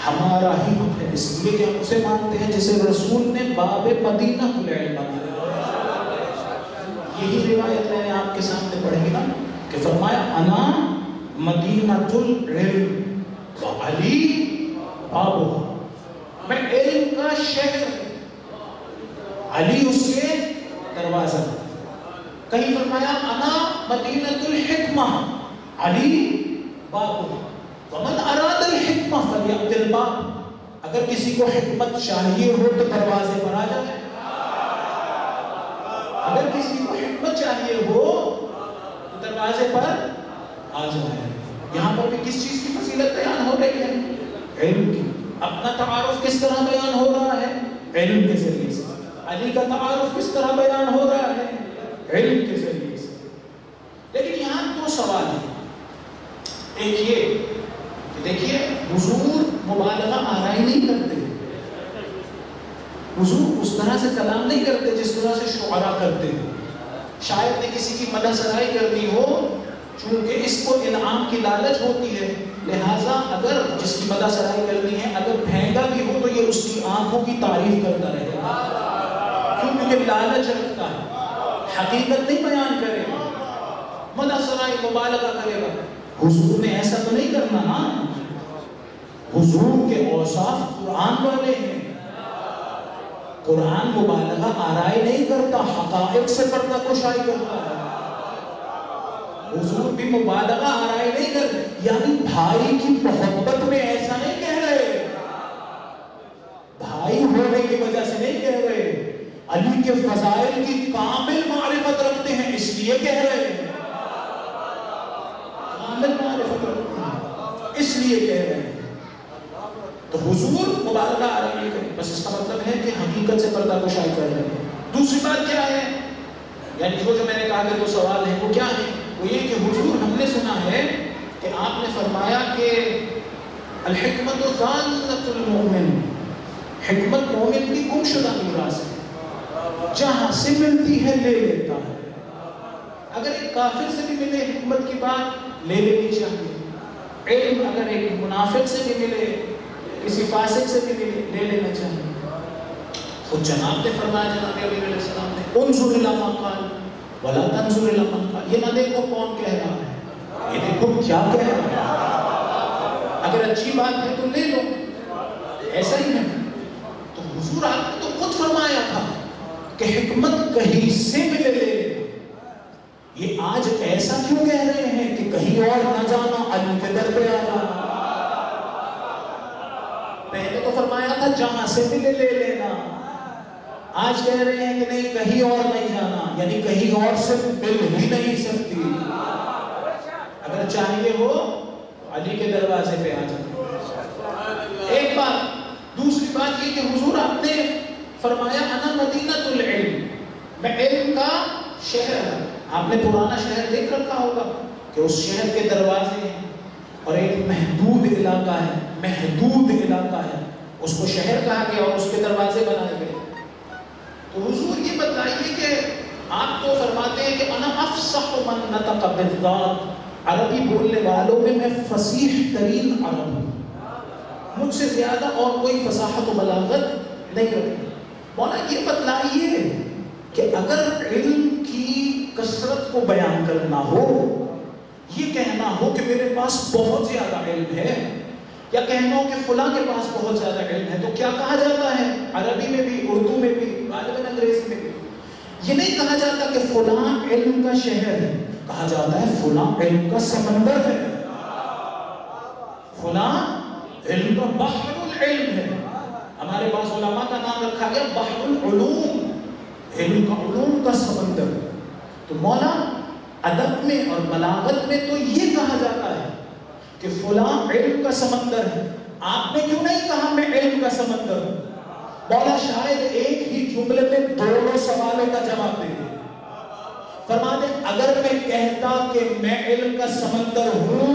ہمارا ہی حق ہے، اس لیے کہ ہم اسے مانتے ہیں جسے رسول نے باب مدینہ العلم بنایا۔ یہی روایت میں نے آپ کے سامنے پڑھی نا کہ فرمایا انا مدینۃ العلم وعلی بابہ، میں علم کا شہر، علی اس کے دروازہ۔ کہیں فرمایا انا مدینۃ الحکمہ علی بابہ، ومن اراد الحکمہ فلیأت الباب، اگر کسی کو حکمت چاہیے ہو تو دروازے پر آ جائے، اگر کسی کو حکمت چاہیے ہو تو دروازے پر آ جائے۔ یہاں پر بھی کس چیز کی فضیلت بیان ہو رہی ہے؟ علم کی۔ اپنا تعارف کس طرح بیان ہو رہا ہے؟ علم کے ذریعے سے۔ علی کا تعارف کس طرح بیان ہو رہا ہے؟ علم کے ذریعے سے۔ لیکن یہاں دو سوال ہیں۔ ایک یہ کہ دیکھیے حضور مبالغہ آرائی نہیں کرتے، حضور اس طرح سے کلام نہیں کرتے جس طرح سے شعراء کرتے ہیں۔ شاید نے کسی کی مدح سرائی کرنی ہو، چونکہ اس کو انعام کی لالچ ہوتی ہے، لہٰذا اگر جس کی مدح سرائی کرنی ہے اگر پھینکا بھی ہو تو یہ اس کی آنکھوں کی تعریف کرتا رہے گا، کیونکہ لالچ رکھتا ہے، حقیقت نہیں بیان کرے گا، مدح سرائی مبالغہ کرے گا۔ حضور نے ایسا تو نہیں کرنا نا، حضور کے اوصاف قرآن والے ہیں، قرآن مبالغہ آرائی نہیں کرتا، حقائق سے پردہ کشائی کرتا ہے۔ حضور بھی مبالغہ آرائی نہیں کرتے، یعنی بھائی کی محبت میں ایسا نہیں کہہ رہے، بھائی ہونے کی وجہ سے نہیں کہہ رہے، علی کے فضائل کی کامل معرفت رکھتے ہیں اس لیے کہہ رہے ہیں، کامل معرفت رکھتے ہیں اس لیے کہہ رہے ہیں۔ تو حضور مبالغہ آرائی نہیں کریں، بس اس کا مطلب ہے کہ حقیقت سے پردہ کشائی کر رہے ہیں۔ دوسری بات کیا ہے؟ یعنی جو میں نے کہا کہ دو سوال ہیں وہ کیا ہے؟ وہ یہ کہ حضور ہم نے سنا ہے کہ آپ نے فرمایا کہ الحکمت ضالۃ المؤمن، حکمت مومن کی گم شدہ میراث ہے۔ جہاں سے ملتی ہے لے لیتا ہے. اگر ایک کافر سے بھی ملے حکمت کی بات لے لینی چاہیے. علم اگر ایک منافق سے بھی ملے, کسی فاسق سے بھی ملے, لے لینا چاہیے. خود جناب نے فرمایا, جناب علی علیہ السلام نے, انظر الی ما قال ولا تنظر الی من قال. یہ نہ دیکھو کون کہہ رہا ہے, یہ دیکھو کیا کہہ رہا ہے. اگر اچھی بات ہے تو لے لو, ایسا ہی ہے. تو حضور آپ نے تو خود فرمایا تھا کہ حکمت کہیں سے ملے لے لینا. یہ آج ایسا کیوں کہہ رہے ہیں کہ کہیں اور نہ جانا, علی کے در پہ آنا. پہلے تو فرمایا تھا جہاں سے ملے لے لینا. آج کہہ رہے ہیں کہ نہیں, کہیں اور نہیں جانا, یعنی کہیں اور سے مل ہی نہیں سکتی. اگر چاہیے ہو علی کے دروازے پہ آ جانا. ایک بات. دوسری بات یہ کہ حضور آپ نے فرمایا انا مدینۃ العلم, میں علم کا شہر ہوں. آپ نے پرانا شہر دیکھ رکھا ہوگا کہ اس شہر کے دروازے ہیں اور ایک محدود علاقہ ہے, محدود علاقہ ہے, اس کو شہر کہا گیا اور اس کے دروازے بنائے گئے. تو حضور یہ بتائیے کہ آپ تو فرماتے ہیں کہ انا افصح من نطق بالذات, عربی بولنے والوں میں فصیح ترین عرب ہوں, مجھ سے زیادہ اور کوئی فصاحت و بلاغت نہیں رکھتا. مولا یہ بتلائیے کہ اگر علم کی کثرت کو بیان کرنا ہو, یہ کہنا ہو کہ میرے پاس بہت زیادہ علم ہے, یا کہنا ہو کہ فلاں کے پاس بہت زیادہ علم ہے, تو کیا کہا جاتا ہے عربی میں بھی, اردو میں بھی, غالباً انگریزی میں بھی؟ یہ نہیں کہا جاتا کہ فلاں علم کا شہر ہے, کہا جاتا ہے فلاں علم کا سمندر ہے, فلاں علم کا بحر العلم ہے. ہمارے پاس علماء کا نام رکھا گیا بحر العلوم, علم کا علوم کا سمندر. تو مولا ادب میں اور بلاغت میں تو یہ کہا جاتا ہے کہ فلاں علم کا سمندر ہے. آپ نے کیوں نہیں کہا میں علم کا سمندر ہوں؟ مولا شاید ایک ہی جملے میں دونوں سوالوں کا جواب دے دے. فرما دے اگر میں کہتا کہ میں علم کا سمندر ہوں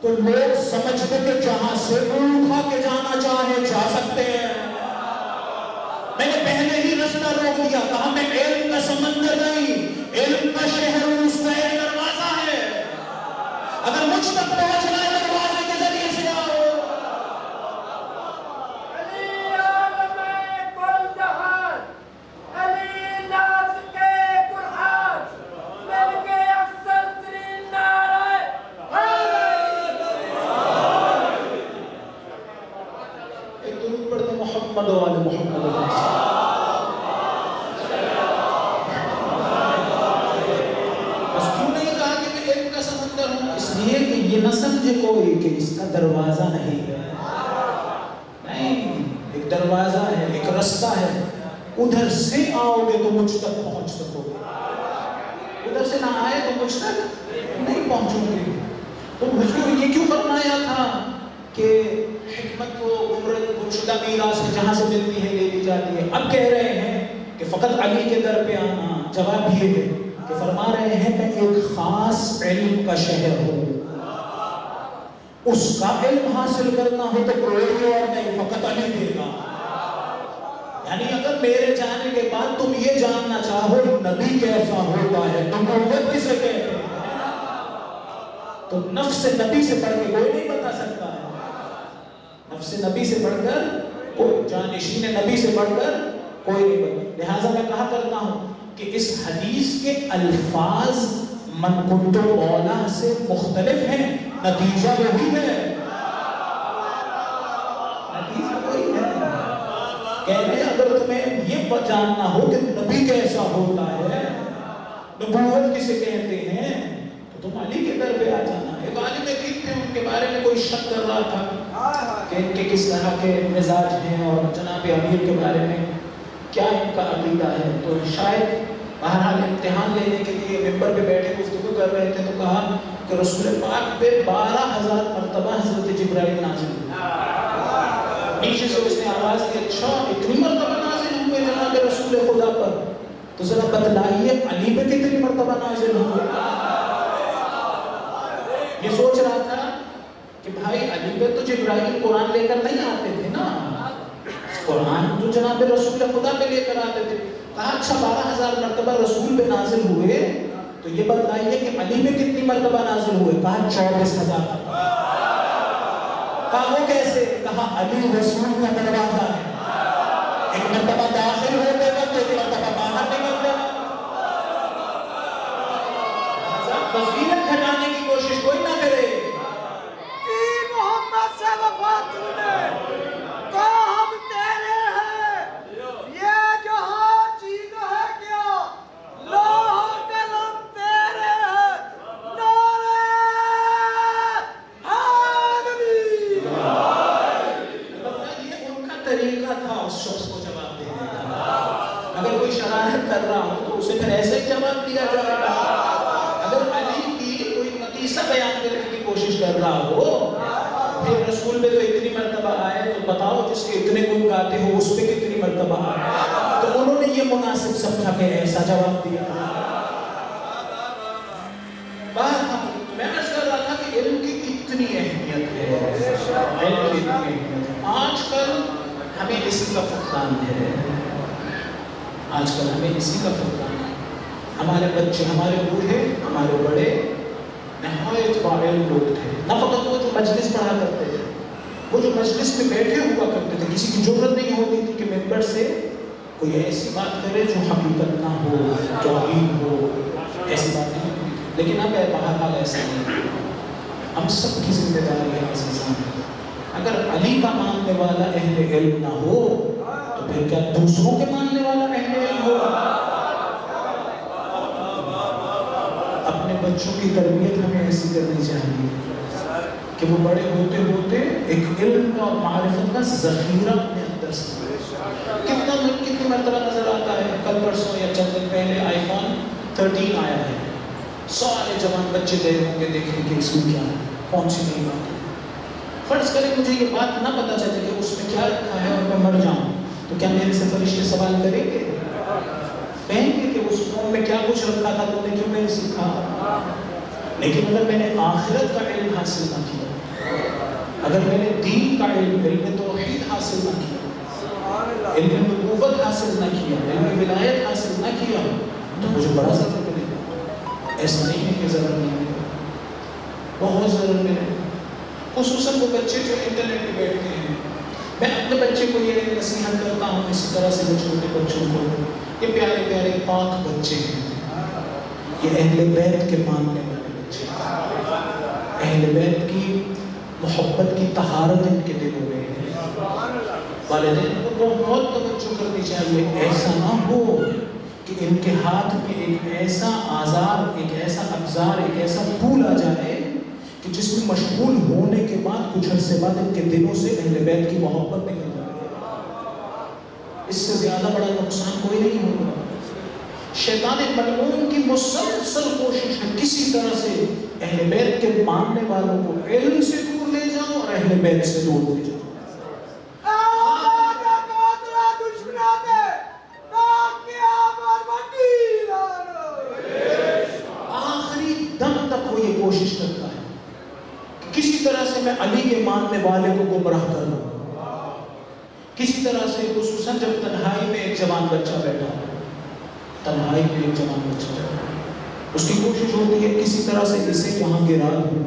تو لوگ سمجھتے کہ جہاں سے اٹھا کے جانا چاہے جا سکتے ہیں. میں نے پہلے ہی رستہ روک دیا, کہا میں علم کا سمندر نہیں, علم کا شہر ہوں, اس کا ایک دروازہ ہے. اگر مجھ تک پہنچنا ہے دروازے کے ذریعے سے آؤ. علی عالم کل جہان, علی ناطق قرآن, ملک افضل ترین نعرہ ایک درود پڑھتے محمد و آل محمد. بس کیوں نہیں کہا کہ میں علم کا سمندر ہوں؟ اس لیے کہ یہ نہ سمجھے کوئی کہ اس کا دروازہ نہیں ہے. نہیں, ایک دروازہ ہے, ایک رستہ ہے. ادھر سے آؤ گے تو مجھ تک پہنچ سکو گے, ادھر سے نہ آئے تو مجھ تک نہیں پہنچو گے. تو حضور یہ کیوں فرمایا تھا کہ حکمت کو گمشدہ میراث ہے, جہاں سے ملتی ہے لے لی جاتی ہے. اب کہہ رہے ہیں کہ فقط علی کے در پہ آنا. جواب یہ ہے کہ فرما رہے ہیں میں ایک خاص علم کا شہر ہوں, اس کا علم حاصل کرنا ہو تو کوئی اور نہیں, فقط علی دے گا. یعنی اگر میرے جانے کے بعد تم یہ جاننا چاہو نبی کیسا ہوتا ہے, نبوت کسے کہتے ہیں, تو نفس نبی سے پڑھ کے کوئی نہیں بتا سکتا ہے. نفس نبی سے پڑھ کر کوئی, جانشین نبی سے پڑھ کر کوئی نہیں بتا. لہٰذا میں کہا کرتا ہوں کہ اس حدیث کے الفاظ من کنت مولا سے مختلف ہیں, نتیجہ وہی ہے, نتیجہ وہی ہے. کہنے اگر تمہیں یہ جاننا ہو کہ نبی کیسا ہوتا ہے, نبوت کسے کہتے ہیں, تو تم علی کے در پہ آ جانا. ایک عالم دین تھے, ان کے بارے میں کوئی شک کر رہا تھا کہ ان کے کس طرح کے مزاج ہیں اور جناب امیر کے بارے میں کیا ان کا عقیدہ ہے. تو شاید بہرحال امتحان لینے کے لیے ممبر پہ بیٹھے گفتگو کر رہے تھے, تو کہا کہ رسول پاک پہ 12,000 مرتبہ حضرت جبرائیل نازل ہوئے. نیچے سے اس نے آواز دی, اچھا اتنی مرتبہ نازل ہوئے جناب رسول خدا پر, تو ذرا بتلائیے علی پہ کتنی مرتبہ نازل ہوئے. یہ سوچ رہا تھا کہ بھائی علی پہ تو جبرائیل قرآن لے کر نہیں آتے تھے نا, قرآن جو جناب رسول خدا پہ لے کر آتے تھے. کہا اچھا 12,000 مرتبہ رسول پہ نازل ہوئے تو یہ بتائیے کہ علی میں کتنی مرتبہ نازل ہوئے؟ کہا 24,000. کہا وہ کیسے؟ کہا علی رسول کا دروازہ ہے، ایک مرتبہ داخل ہوتے گا تو ایک مرتبہ باہر نکلتے گا. فضیلت گھٹانے کی کوشش کوئی نہ کرے. محمد سے وفا تو نے کہا ہم تیرے ہیں، یہ جہاں چیز ہے کیا، لوح قلم تیرے ہیں، نعرہ حیدری. یہ ان کا طریقہ تھا اس شخص کو جواب دینے کا. اگر کوئی شرارت کر رہا ہو تو اسے پھر ایسے ہی جواب دیا جائے گا. اگر علی کی کوئی نتیجہ بیان کرنے کی کوشش کر رہا ہو، پھر رسول پہ تو اتنی مرتبہ آئے تو بتاؤ جس کے اتنے گن گاتے ہو اس پہ کتنی مرتبہ آئے. تو انہوں نے یہ مناسب سمجھا کہ ایسا جواب دیا. میں عرض کر رہا تھا کہ علم کی اتنی اہمیت ہے. علم کی اتنی اہمیت ہے. آج کل ہمیں اسی کا فقدان ہے. آج کل ہمیں اسی کا فقدان ہے. ہمارے بچے، ہمارے بوڑھے، ہمارے بڑے نہایت باعلم لوگ تھے. نہ فقط وہ جو مجلس پڑھا کرتے تھے، وہ جو مجلس میں بیٹھے ہوا کرتے تھے، کسی کی ضرورت نہیں ہوتی تھی کہ ممبر سے کوئی ایسی بات کرے جو حقیقت نہ ہو، توہین ہو، ایسی بات نہیں ہوتی. لیکن اب بہرحال ایسا نہیں. ہم سب کی ذمہ داری ہے عزیزان. اگر علی کا ماننے والا اہل علم نہ ہو تو پھر کیا دوسروں کے ماننے والا اہل علم ہوگا؟ اپنے بچوں کی تربیت ہمیں ایسی کرنی چاہیے کہ وہ بڑے ہوتے ہوتے ایک علم کا اور معرفت کا ذخیرہ اپنے اندر سے. کتنی مرتبہ نظر آتا ہے. کل پرسوں یا چند دن پہلے آئی فون 13 آیا ہے. سارے جوان بچے گئے ہوں گے دیکھنے کہ اس میں کیا ہے، کون سی نئی بات ہے. فرض کریں مجھے یہ بات نہ پتا چلے کہ اس میں کیا رکھا ہے اور میں مر جاؤں تو کیا میرے سے فرشتے سوال کریں گے؟ کہیں گے کہ اس فون میں کیا کچھ رکھا تھا، تو نے کیوں نہیں سیکھا؟ لیکن اگر میں نے آخرت کا علم حاصل نہ کیا، اگر میں نے دین کا علم توحید حاصل نہ کیا، علم نبوت حاصل نہ کیا، علم ولایت حاصل نہ کیا، تو مجھے بڑا ضرر ملے گا. ایسا نہیں ہے کہ ضرر نہیں ملے گا، بہت ضرر ملے گا. خصوصاً وہ بچے جو انٹرنیٹ پہ بیٹھتے ہیں. میں اپنے بچے کو یہ نصیحت کرتا ہوں اسی طرح سے وہ چھوٹے بچوں کو، یہ پیارے پیارے پاک بچے ہیں، یہ اہل بیت کے ماننے والے بچے ہیں. اہل بیت کی محبت کی طہارت ان کے دلوں میں ہے. والدین کو بہت توجہ کرنی چاہیے. ایسا نہ ہو کہ ان کے ہاتھ میں ایک ایسا آزار، ایک ایسا ابزار، ایک ایسا پھول آ جائے کہ جس میں مشغول ہونے کے بعد کچھ عرصے بعد ان کے دلوں سے اہل بیت کی محبت نکل جائے. اس سے زیادہ بڑا نقصان کوئی نہیں ہوگا. شیطان ملعون کی مسلسل کوشش ہے کسی طرح سے اہل بیت کے ماننے والوں کو علم سے دور لے جاؤ اور اہل بیت سے دور لے جاؤ. آخری دم تک وہ یہ کوشش کرتا ہے کہ کسی طرح سے میں علی کے ماننے والے کو گمراہ کر دوں. کسی طرح سے، خصوصاً جب تنہائی میں ایک جوان بچہ بیٹھا ہے، تنہائی میں ایک جوان بچہ بیٹھا ہے، اس کی کوشش ہوتی ہے کسی طرح سے اسے وہاں گرا دوں.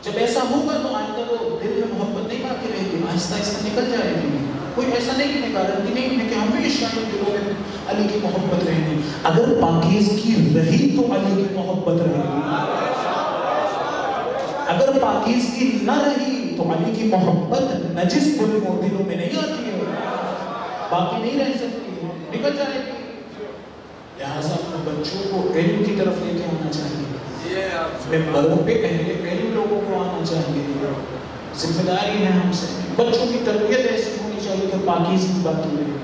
جب ایسا ہوگا تو آئندہ وہ دل میں محبت نہیں باقی رہے گی، آہستہ آہستہ نکل جائے گی. کوئی ایسا نہیں کہ گارنٹی نہیں ہے کہ ہمیشہ دلوں میں علی کی محبت رہے گی. اگر پاکیزگی رہی تو علی کی محبت رہے گی. اگر پاکیزگی نہ رہی تو علی کی محبت نجس دلوں میں نہیں آتی ہے، باقی نہیں رہ سکتی ہے، نکل جائے گی. لہٰذا اپنے بچوں کو علم کی طرف لے کے آنا چاہیے. ممبروں پہ اہل علم لوگوں کو آنا چاہیے. ذمہ داری ہے ہم سے. بچوں کی تربیت ایسی ہونی چاہیے کہ پاکیزگی باقی رہے.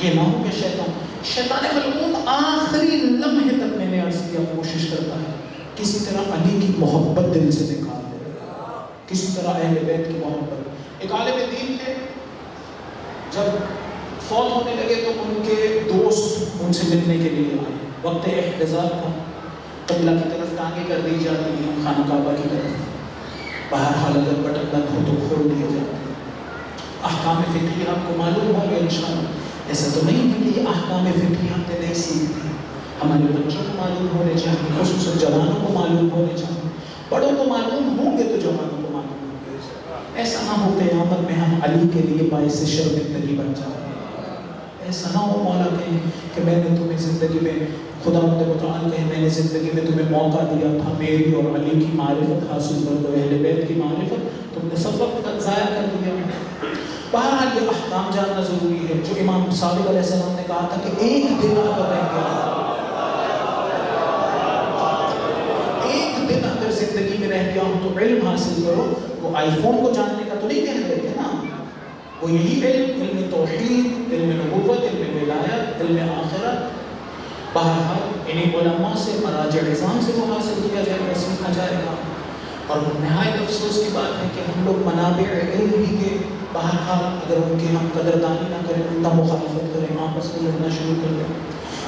یہ نہ ہو کہ شیطان ملعون آخری لمحے تک، میں نے عرض کیا، کوشش کرتا ہے کسی طرح علی کی محبت دل سے نکال دے، کسی طرح اہل بیت کی محبت. ایک عالم دین تھے، جب فوت ہونے لگے تو ان کے دوست ان سے ملنے کے لیے آئے. وقت احتضار تھا، قبلہ کی طرف ٹانگیں کر دی جاتی ہیں، خانہ کعبہ کی طرف. بہرحال اگر بٹن بند ہو تو کھول دیے جاتے ہیں. احکام فقہی آپ کو معلوم ہوں گے انشاءاللہ. ایسا تو نہیں ہے کہ یہ احکام فقہی ہم نے نہیں سیکھتے، ہمارے بچوں کو معلوم ہونے چاہیے، خصوصاً جوانوں کو معلوم ہونے چاہیے، بڑوں کو معلوم ہوں گے تو جوانوں کو معلوم ہوں گے۔ ایسا نہ ہو قیامت میں ہم علی کے لیے باعث شرمندگی بن جائیں۔ ایسا نہ ہو مولا کہ میں نے تمہیں زندگی میں، خدا متعال کہے میں نے زندگی میں تمہیں موقع دیا تھا میری اور علی کی معرفت حاصل کر دو، اہل بیت کی معرفت، تم نے سب وقت ضائع کر دیا۔ بہرحال یہ احکام جاننا ضروری ہے، جو امام صادق علیہ السلام نے کہا تھا کہ ایک دن اگر رہ گیا، ایک دن اگر زندگی میں رہ گیا ہوں تو علم حاصل کرو۔ وہ آئی فون کو جاننے کا تو نہیں کہہ رہے تھے نا، وہ یہی علم توحید، علم نبوت، علم ولایت، علم آخرت، بہرحال انہیں علماء سے، مراجع نظام سے وہ حاصل کیا جائے گا، سیکھا جائے گا۔ اور نہایت افسوس کی بات ہے کہ ہم لوگ منابع علم ہی کے بہرحال اگر ان کی ہم قدردانی نہ کریں، ان کا مخالفت کریں، آپس میں لڑنا شروع کر دیں۔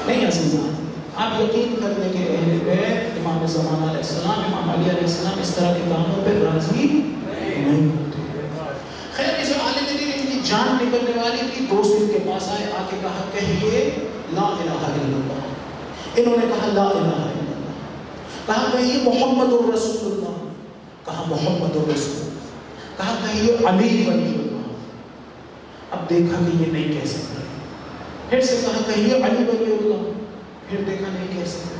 نہیں عزیزان، آپ یقین کر لیں کہ اہل بیت، امام زمان علیہ السلام، امام علی علیہ السلام اس طرح کے کاموں پہ راضی نہیں ہوتے۔ خیر اسے عالم دین ان کی جان نکلنے والی تھی، دوست ان کے پاس آئے، آ کے کہا کہیے لا الہ الا اللہ۔ انہوں نے کہا لا الہ الا اللہ، کہا کہیے محمد الرسول اللہ، کہا محمد الرسول اللہ، کہا کہیے علی ولی اللہ۔ اب دیکھا کہ یہ نہیں کہہ سکتے، پھر سے کہا کہیے علی ولی اللہ، پھر دیکھا نہیں کہہ سکتے،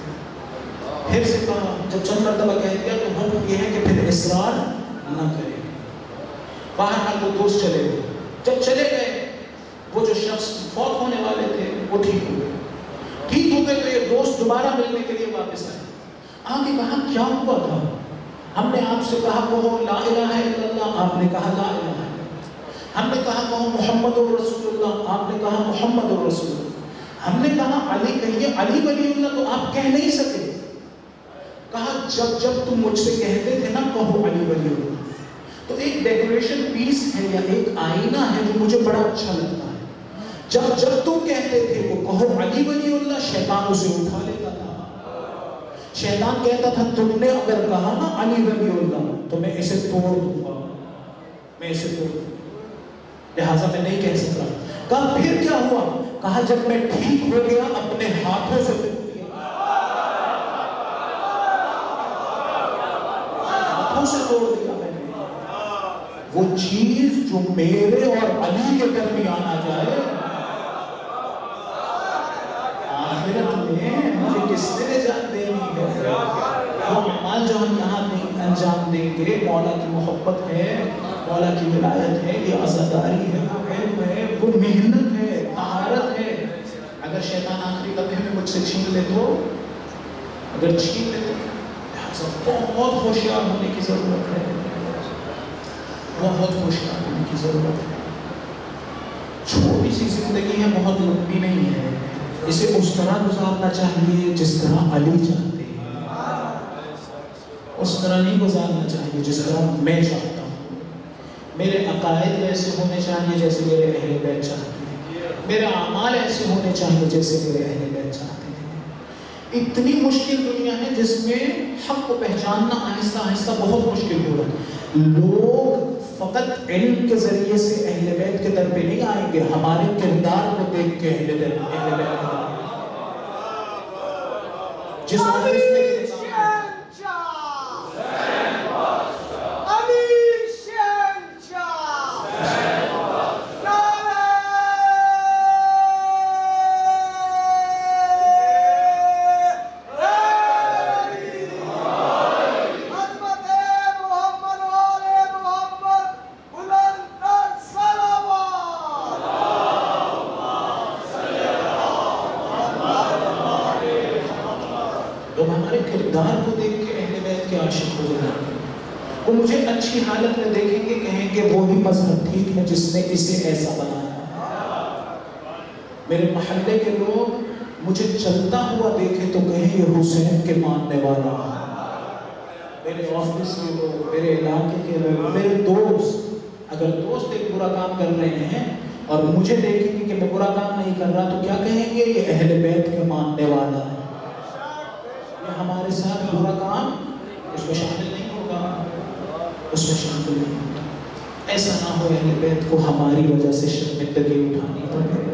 پھر سے کہا، جب چند مرتبہ کہہ دیا تو حکم یہ ہے کہ پھر اصرار نہ کرے۔ بہرحال وہ دوست چلے گئے، جب چلے گئے وہ جو شخص فوت ہونے والے تھے وہ ٹھیک ہو گئے، ٹھیک ہو گئے تو یہ دوست دوبارہ ملنے کے لیے واپس آئے، آگے کہا کیا ہوا تھا؟ ہم نے آپ سے کہا کہو لا الہ الا اللہ، آپ نے کہا لا الہ الا اللہ۔ ہم نے کہا کہو محمد الرسول اللہ، آپ نے کہا محمد الرسول اللہ۔ ہم نے کہا علی کہیے علی ولی اللہ، تو آپ کہہ نہیں سکے۔ کہا جب جب تم مجھ سے کہتے تھے نا کہو علی ولی اللہ، تو ایک ڈیکوریشن پیس ہے یا ایک آئینہ ہے جو مجھے بڑا اچھا لگتا ہے، جب جب تم کہتے تھے وہ کہو علی ولی اللہ، شیطان اسے اٹھا لیتا تھا۔ شیطان کہتا تھا تم نے اگر کہا نا علی ولی اللہ تو میں اسے توڑ دوں گا، میں اسے توڑ دوں گا، لہٰذا میں نہیں کہہ سکتا۔ کہا پھر کیا ہوا؟ کہا جب میں ٹھیک ہو گیا اپنے ہاتھوں سے توڑ دیا، ہاتھوں سے توڑ دیا میں نے۔ وہ چیز جو میرے اور علی کے درمیان آ جائے، آخرت میں مجھے کس نے نجات دینی ہے؟ وہ اعمال جو ہم یہاں نہیں انجام دیں گے، مولا کی محبت ہے، مولا کی ولایت ہے، یہ عزاداری ہے، وہ علم ہے، وہ محنت ہے، طہارت ہے۔ اگر شیطان آخری لمحے میں مجھ سے چھین لے تو، اگر چھین لے تو لہٰذا بہت ہوشیار ہونے کی ضرورت ہے، بہت ہوشیار ہونے کی ضرورت ہے۔ چھوٹی سی زندگی ہے، بہت لمبی نہیں ہے، اسے اس طرح گزارنا چاہیے جس طرح علی چاہتے ہیں، اس طرح نہیں گزارنا چاہیے جس طرح میں چاہتا ہوں۔ میرے عقائد ایسے ہونے چاہیے جیسے میرے اہل بیت چاہتے ہیں، میرے اعمال ایسے ہونے چاہیے جیسے میرے اہل بیت چاہتے ہیں۔ اتنی مشکل دنیا ہے جس میں حق کو پہچاننا آہستہ آہستہ بہت مشکل ہو رہا ہے۔ لوگ فقط علم کے ذریعے سے اہل بیت کے در پہ نہیں آئیں گے، ہمارے کردار کو دیکھ کے اہل بیت جس مجلس میں وہ مجھے اچھی حالت میں دیکھیں گے، کہیں گے وہی مذہب ٹھیک ہے جس نے اسے ایسا بنایا۔ میرے محلے کے لوگ مجھے چلتا ہوا دیکھیں تو کہیں یہ حسین کے ماننے والا۔ میرے آفس کے لوگ، میرے علاقے کے لوگ، میرے دوست، اگر دوست ایک برا کام کر رہے ہیں اور مجھے دیکھیں گے کہ میں برا کام نہیں کر رہا تو کیا کہیں گے؟ یہ اہل بیت کے ماننے والا ہے، یہ ہمارے ساتھ برا کام اس میں شامل نہیں ہوگا، اس میں شامل نہیں ہوگا۔ ایسا نہ ہو اہل بیت کو ہماری وجہ سے شرمندگی اٹھانی پڑے۔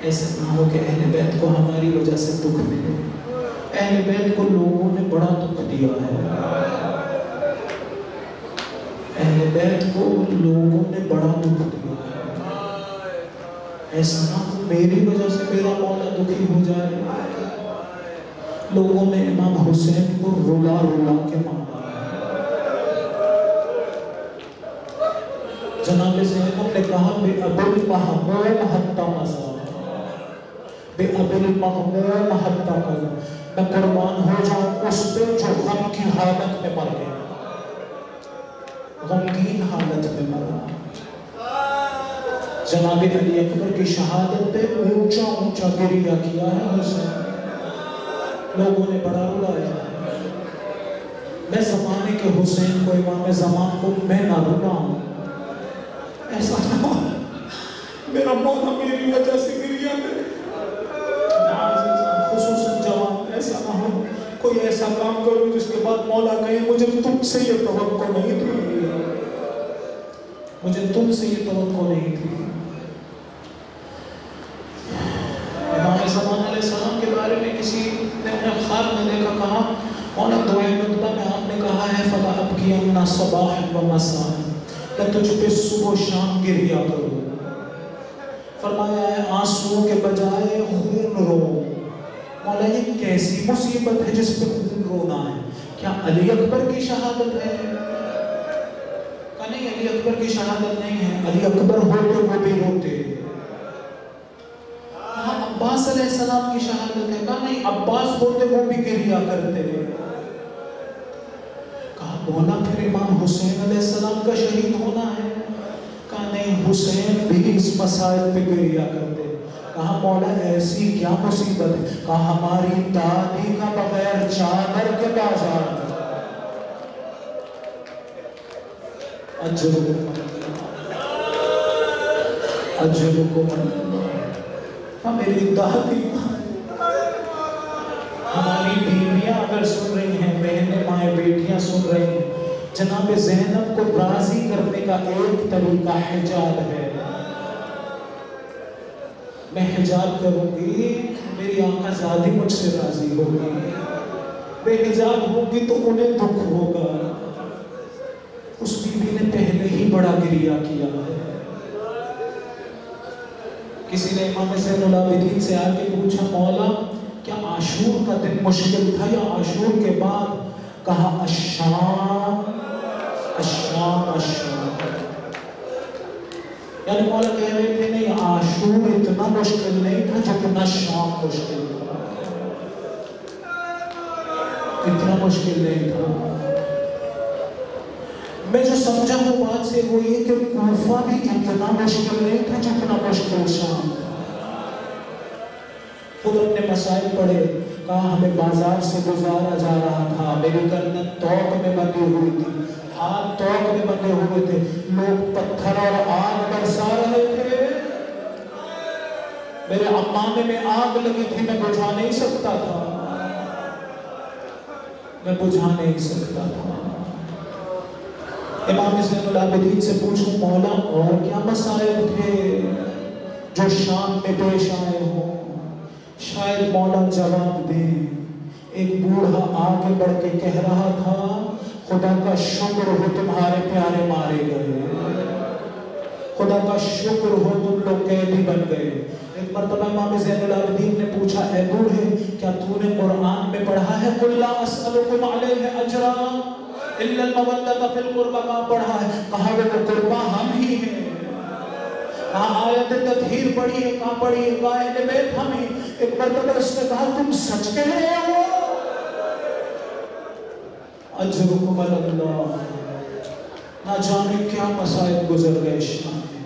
ایسا نہ ہو کہ اہل بیت کو ہماری وجہ سے دکھ ملے. اہل بیت کو لوگوں نے بڑا دکھ دیا ہے. اہل بیت کو لوگوں نے بڑا دکھ دیا ہے. ایسا نہ ہو میری وجہ سے میرا مولا دکھی ہو جائے. لوگوں نے امام حسین کو رولا رولا کے مارا. جناب زینب نے کہا بے ابی المحمول حتی مزا، بے ابی المحمول حتی مزا، میں قربان ہو جاؤں اس پہ جو غم کی حالت میں مر گیا، غمگین حالت میں مرا. جناب علی اکبر کی شہادت پہ اونچا اونچا گریہ کیا ہے حسین. لوگوں نے بڑا رلایا. میں زمانے کے حسین کو، امام زمان کو میں نہ رلاؤں. ایسا نہ ہو میرا مولا میری وجہ سے گریہ کرے. خصوصاً جوان، ایسا نہ ہو کوئی ایسا کام کروں جس کے بعد مولا کہے مجھے تم سے یہ توقع نہیں تھی، مجھے تم سے یہ توقع نہیں تھی. امام زمان علیہ السلام کے بارے میں کسی نے انہیں خواب میں دیکھا، کہا مولا دعائے نطبہ میں آپ نے کہا ہے فلا ابکی امنا صباح و مساء، میں تجھ پہ صبح و شام گریہ کروں. فرمایا ہے آنسوؤں کے بجائے خون رو. مولا یہ کیسی مصیبت ہے جس پہ خون رونا ہے؟ کیا علی اکبر کی شہادت ہے؟ کہا نہیں، علی اکبر کی شہادت نہیں ہے. علی اکبر ہوتے وہ بھی روتے. کہا عباس علیہ السلام کی شہادت ہے؟ کہا نہیں، عباس ہوتے وہ بھی گریہ کرتے. کہا مولا پھر امام حسین علیہ السلام کا شہید ہونا ہے؟ کہا نہیں، حسین بھی اس مسائل پہ گریہ کرتے. کہا مولا ایسی کیا مصیبت ہے؟ کہا ہماری دادی کا بغیر چادر کے بازار میں. اجرکم اللہ. میری دادی، ہماری بیویاں اگر سن رہی ہیں، بہنیں مائیں بیٹیاں سن رہی ہیں، جناب زینب کو راضی کرنے کا ایک طریقہ حجاب ہے. میں حجاب کروں گی، میری آقا زادی مجھ سے راضی ہوگی. بے حجاب ہوگی تو انہیں دکھ ہوگا. اس بیوی نے پہلے ہی بڑا گریہ کیا ہے. کسی نے امام زین العابدین سے آ کے پوچھا مولا کیا عاشور کا دن مشکل تھا یا عاشور کے بعد؟ کہا الشام الشام الشام. یعنی مولا کہہ رہے تھے نہیں، عاشور اتنا مشکل نہیں تھا جتنا شام مشکل تھا. اتنا مشکل نہیں تھا. میں جو سمجھا وہ بات سے وہ یہ کہ کوفہ بھی اتنا مشکل نہیں تھا جتنا مشکل شام. خود اپنے مسائل پڑھے. کہا ہمیں بازار سے گزارا جا رہا تھا، میری گردن توق میں بندھی ہوئی تھی، ہاتھ توق میں بندھے ہوئے تھے، لوگ پتھر اور آگ برسا رہے تھے. میرے عمامے میں آگ لگی تھی، میں بجھا نہیں سکتا تھا، میں بجھا نہیں سکتا تھا. امام زین العابدین سے پوچھوں مولا اور کیا مسائل تھے جو شام میں پیش آئے ہوں؟ شاید مولا جواب دیں. ایک بوڑھا آگے بڑھ کے کہہ رہا تھا خدا کا شکر ہو تمہارے پیارے مارے گئے، خدا کا شکر ہو تم لوگ قیدی بن گئے. ایک مرتبہ امام زین العابدین نے پوچھا اے بوڑھے کیا تو نے قرآن میں پڑھا ہے قُلْ لَا أَسْأَلُكُمْ عَلَيْهِ أَجْرًا إِلَّا الْمَوَدَّةَ فِي الْقُرْبَى؟ کہاں پڑھا ہے؟ کہا وہ قربہ ہم ہی ہیں. کہاں آیت تطہیر پڑھی ہے؟ کہاں پڑھی ہے؟ کہا اہل بیت ہم ہی. ایک مرتبہ اس نے کہا تم سچ کہہ رہے ہو؟ اجرکم اللہ. نہ جانے کیا مسائل گزر گئے شام میں.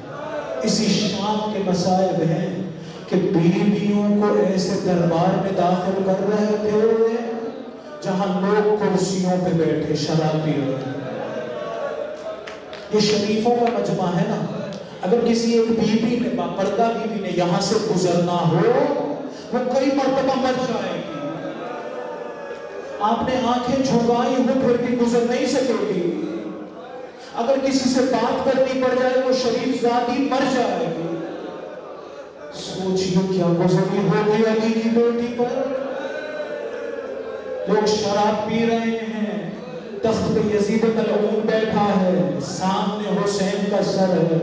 اسی شام کے مسائل ہیں کہ بیویوں کو ایسے دربار میں داخل کر رہے تھے جہاں لوگ کرسیوں پہ بیٹھے شراب پی رہے تھے. یہ شریفوں کا مجمع ہے نا. اگر کسی ایک بیوی نے، باپردہ بیوی نے یہاں سے گزرنا ہو وہ کئی مرتبہ مر جائے گی. آپ نے آنکھیں جھکائی ہو پھر بھی گزر نہیں سکے گی. اگر کسی سے بات کرنی پڑ جائے وہ شریف ذاتی مر جائے گی. سوچیے کیا گزری ہوگی علی کی بیٹی پر. لوگ شراب پی رہے ہیں, تخت پہ یزید ملعون بیٹھا ہے, سامنے حسین کا سر ہے,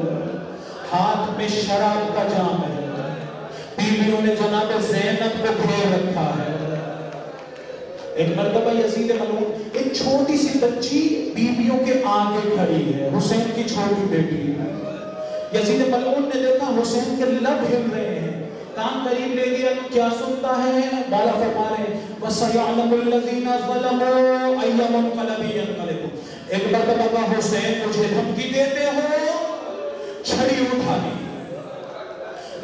ہاتھ میں شراب کا جام ہے, بیویوں نے جناب زینب کو گھیر رکھا ہے. ایک مرتبہ یزید ملعون, ایک چھوٹی سی بچی بیویوں کے آگے کھڑی ہے, حسین کی چھوٹی بیٹی ہے. یزید ملعون نے دیکھا حسین کے لب ہل رہے ہیں, کان قریب لے گیا, کیا سنتا ہے؟ مولا فرما رہے ہیں وَسَيَعْلَمُ الَّذِينَ ظَلَمُوا أَيَّ مُنْقَلَبٍ يَنْقَلِبُونَ. ایک مرتبہ حسین مجھے دھمکی دیتے ہو, چھڑی اٹھا دی.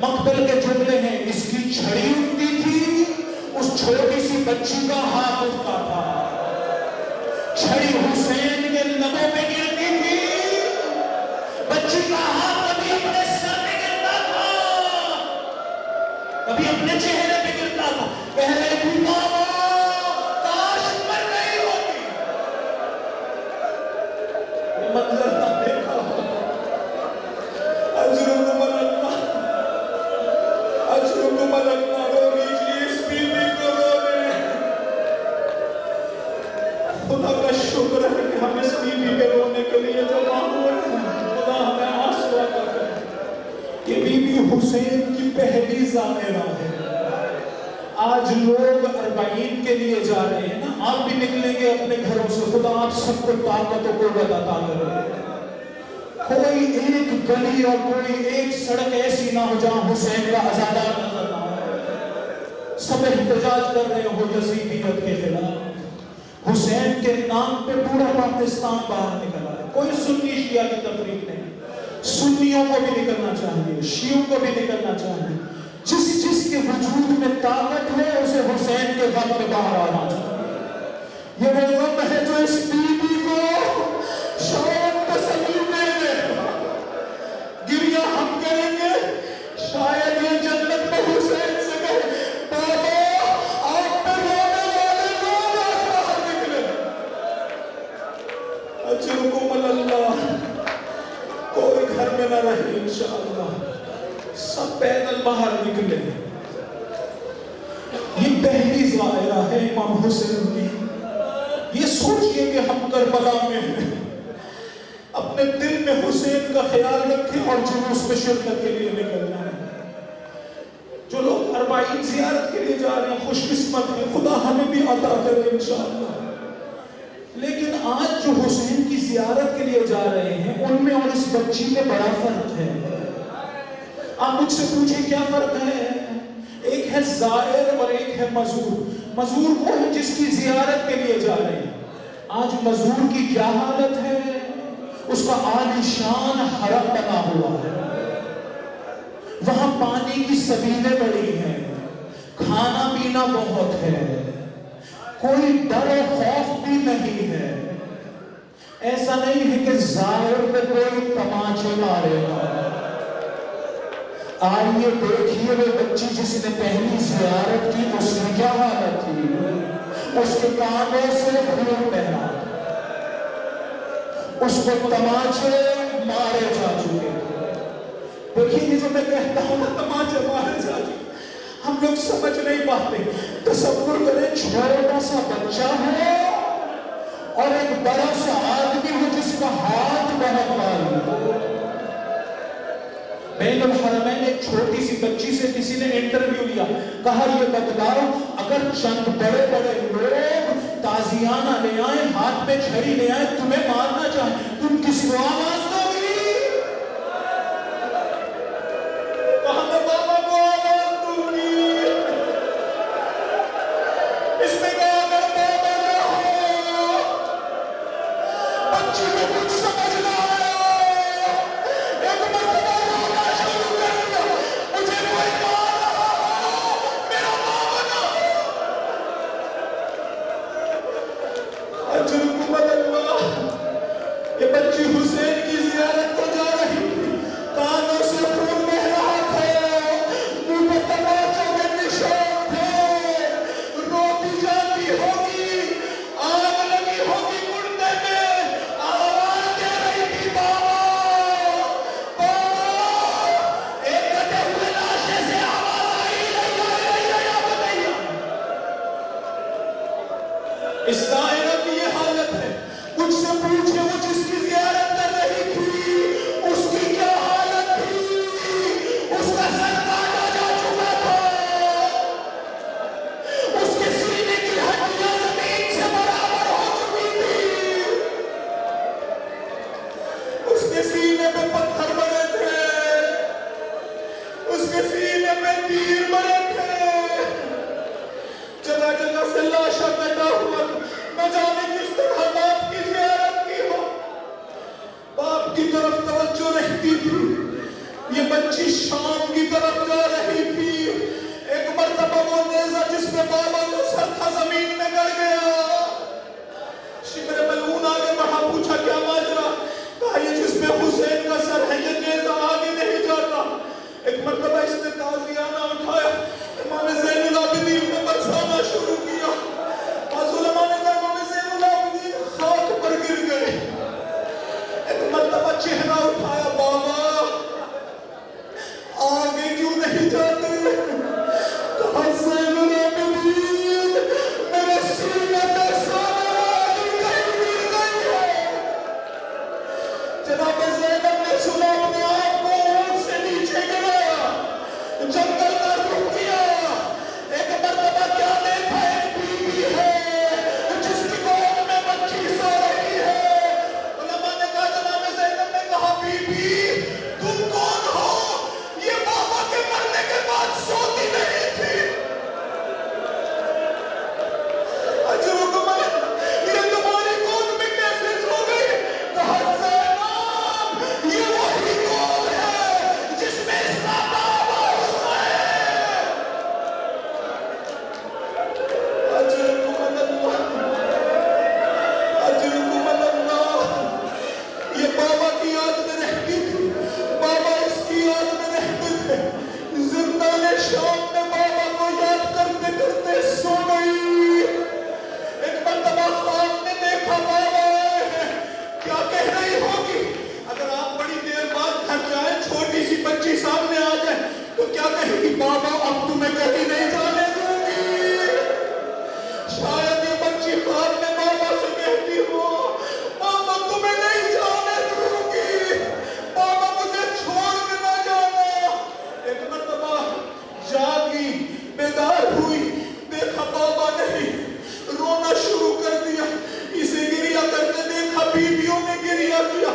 مقتل کے جملے ہیں, اس کی چھڑی اٹھتی تھی, اس چھوٹی سی بچی کا ہاتھ اٹھتا تھا. چھڑی حسین کے لبوں پہ گرتی تھی, بچی کا ہاتھ کبھی اپنے سر پہ گرتا تھا, کبھی اپنے چہرے پہ گرتا تھا. کہہ رہے تھی ماما کاش مر گئی ہوتی. یہ منظر نہ دیکھا. اجرکم اللہ, اجرکم اللہ, رو لیجیے اس بیوی کو رونے. خدا کا شکر ہے کہ ہم اس بیوی کے رونے کے لیے جمع ہوئے ہیں. خدا ہمیں آنسو عطا کرے. یہ بیوی حسین کی پہلی زائرہ ہے. آج لوگ 40 کے لیے جا رہے ہیں نا, آپ بھی نکلیں گے اپنے گھروں سے. خدا آپ سب کو طاقت و قوت عطا کرے. کوئی ایک گلی اور کوئی ایک سڑک ایسی نہ ہو جہاں حسین کا عزادار نظر نہ آئے. سب احتجاج کر رہے ہو یزیدیت کے خلاف. حسین کے نام پہ پورا پاکستان باہر نکلا ہے. کوئی سنی شیعہ کی تفریق نہیں. سنیوں کو بھی نکلنا چاہیے, شیعوں کو بھی نکلنا چاہیے. جس کے وجود میں طاقت ہے اسے حسین کے وقت میں باہر آنا چاہیے. یہ وہ غم ہے جو اس بیوی کو شاید تسلی دے دے. گریہ ہم کہیں گے, شاید یہ جنت میں حسین سے کہے بابا آپ پہ رونے والے لوگ آج باہر نکلے. اجرکم اللہ. کوئی گھر میں نہ رہے انشاءاللہ, سب پیدل باہر نکلے. یہ پہلی ظاہرہ ہے امام حسین کی. یہ سوچئے کہ ہم کربلا میں ہیں, اپنے دل میں حسین کا خیال رکھیں اور جلوس میں شرکت کے لیے نکلنا ہے. جو لوگ 40 زیارت کے لیے جا رہے ہیں خوش قسمت ہیں, خدا ہمیں بھی عطا کرے انشاءاللہ. لیکن آج جو حسین کی زیارت کے لیے جا رہے ہیں ان میں اور اس بچی میں بڑا فرق ہے. آپ مجھ سے پوچھیں کیا فرق ہے؟ ایک ہے زائر اور ایک ہے مزور. مزور وہ ہے جس کی زیارت کے لیے جا رہے ہیں. آج مزور کی کیا حالت ہے؟ اس کا عالیشان حرم بنا ہوا ہے, وہاں پانی کی سبیلیں بڑی ہیں, کھانا پینا بہت ہے, کوئی ڈر و خوف بھی نہیں ہے. ایسا نہیں ہے کہ زائر پہ کوئی تماچے مارے گا. آئیے دیکھیے وہ بچی جس نے پہلی زیارت کی, اس کی کیا حالت تھی. اس کے کانوں سے خون بہا, اس کو تماچے مارے جا چکے. دیکھیے یہ جو میں کہتا ہوں نا, تماچے مارے جا چکے, ہم لوگ سمجھ نہیں پاتے. تصور کریں چھوٹا سا بچہ ہے اور ایک بڑا سا آدمی ہے جس کا ہاتھ بہت بھاری ہو. بین الحرمین ایک چھوٹی سی بچی سے کسی نے انٹرویو لیا, کہا یہ بتلاؤ اگر چند بڑے بڑے لوگ تازیانہ لے آئیں, ہاتھ میں چھڑی لے آئیں, تمہیں مارنا چاہیں, تم کس کو آواز دو گی؟ کہا میں بابا کو آواز دوں گی. اس میں کہا اگر بابا نہ ہو, بچی کو کچھ سمجھ نہ آیا, ایک مرتبہ یہ بچی حسین کی زیارت کو جا رہی تھی, کانوں سے خون بہ رہا تھا, منہ پہ تماچوں کے نشان تھے, روتی جاتی ہوگی, آگ لگی ہوگی گردے میں, آواز دے رہی تھی بابا, بابا. ایک کٹے ہوئے لاشے سے آواز اس دائرہ کی یہ حالت ہے. مجھ سے پوچھے وہ جس کی زیارت کر رہی تھی اس کی کیا حالت تھی؟ اس کا سر کاٹا جا چکا تھا، اس کے سینے کی ہڈیاں زمین سے برابر ہو چکی تھی، اس کے سینے پہ پتھر مرے تھے، اس کے سینے پہ تیر مرے تھے، جگہ جگہ سے لاشا پیدا ہوا. نہ جانے کس طرح باپ کی زیارت کی ہو. باپ کی طرف توجہ رہتی تھی، یہ بچی شام کی طرف جا رہی تھی. ایک مرتبہ وہ نیزہ جس پہ بابا کا سر تھا زمین میں گڑ گیا. شبر ملعون آگے بڑھا، پوچھا کیا ماجرا؟ کہا یہ جس پہ حسین کا سر ہے یہ نیزہ آگے نہیں جاتا. ایک مرتبہ اس نے تازیانہ اٹھایا، امام زین العابدین نے برسانا شروع کیا. بعض علماء نے کہا امام زین العابدین خاک پر گر گئے. ایک مرتبہ چہرہ اٹھایا، بابا آگے کیوں نہیں جاتے؟ کہا زین العابدین میرے سینے پہ ساری کہیں گر گئی ہے. جناب زینب نے سنا، اپنے آپ کو اونٹ سے نیچے گرایا، جنگل کا رخ کیا. ایک مرتبہ کیا دیکھا؟ ایک بیوی ہے جس کی گود میں بچی سو رہی ہے. علماء نے کہا، جناب زینب نے کہا، بی بی تم کون ہو؟ یہ بابا کے مرنے کے بعد سوتی نہیں تھی. عجوب یہ تمہاری گود میں کیسے سو گئی؟ کہا زینب یہ وہی گود ہے جس میں اس کا بابا حسین. اجرکم اللہ. یہ بابا کی یاد میں رہتی تھی، بابا اس کی یاد میں رہتے تھے. زندان شام میں بابا کو یاد کرتے کرتے سو گئی. ایک مرتبہ خواب میں دیکھا بابا آئے ہیں. کیا کہہ رہی ہوگی؟ اگر آپ بڑی دیر بعد گھر جائیں، چھوٹی سی بچی سامنے آ جائے تو کیا کہے گی؟ بابا اب تمہیں کہیں نہیں جانے دوں گی. شاید یہ بچی خواب میں بابا سے کہتی ہو، بابا تمہیں نہیں جانے دوں گی، بابا مجھے چھوڑ کے نہ جانا. ایک مرتبہ جاگی، بیدار ہوئی، دیکھا بابا نہیں، رونا شروع کر دیا. اسے گریہ کرتے دیکھا، بیویوں نے گریہ کیا.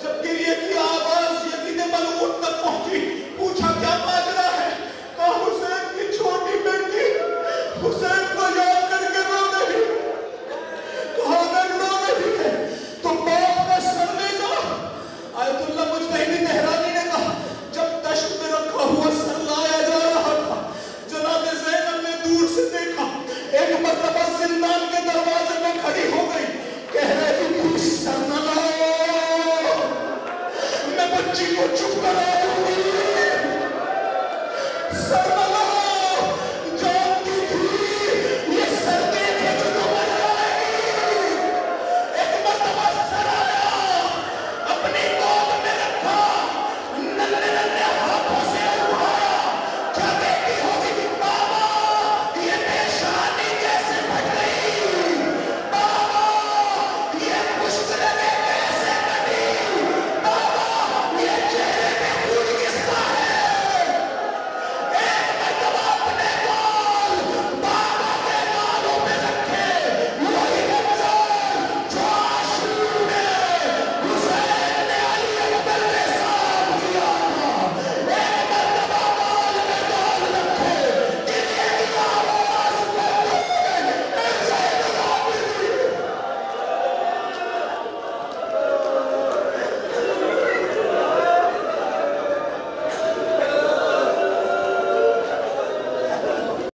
جب گریہ کی آواز یزید ملعون تک پہنچی، پوچھا کیا ماجرا ہے؟ کہا حسین کی چھوٹی بیٹی حسین کو یاد کر کے رو رہی. کہا اگر رو رہی ہے تو باپ کا سر لے جا. آیت اللہ مجتہدی تہرانی نے کہا، جب دشت میں رکھا ہوا سر لایا جا رہا تھا، جناب زینب نے دور سے دیکھا. ایک مرتبہ زندان کے دروازے میں کھڑی ہو گئی، کہہ رہی تھی سر نہ لاؤ. میں بچی کو چپ کرایا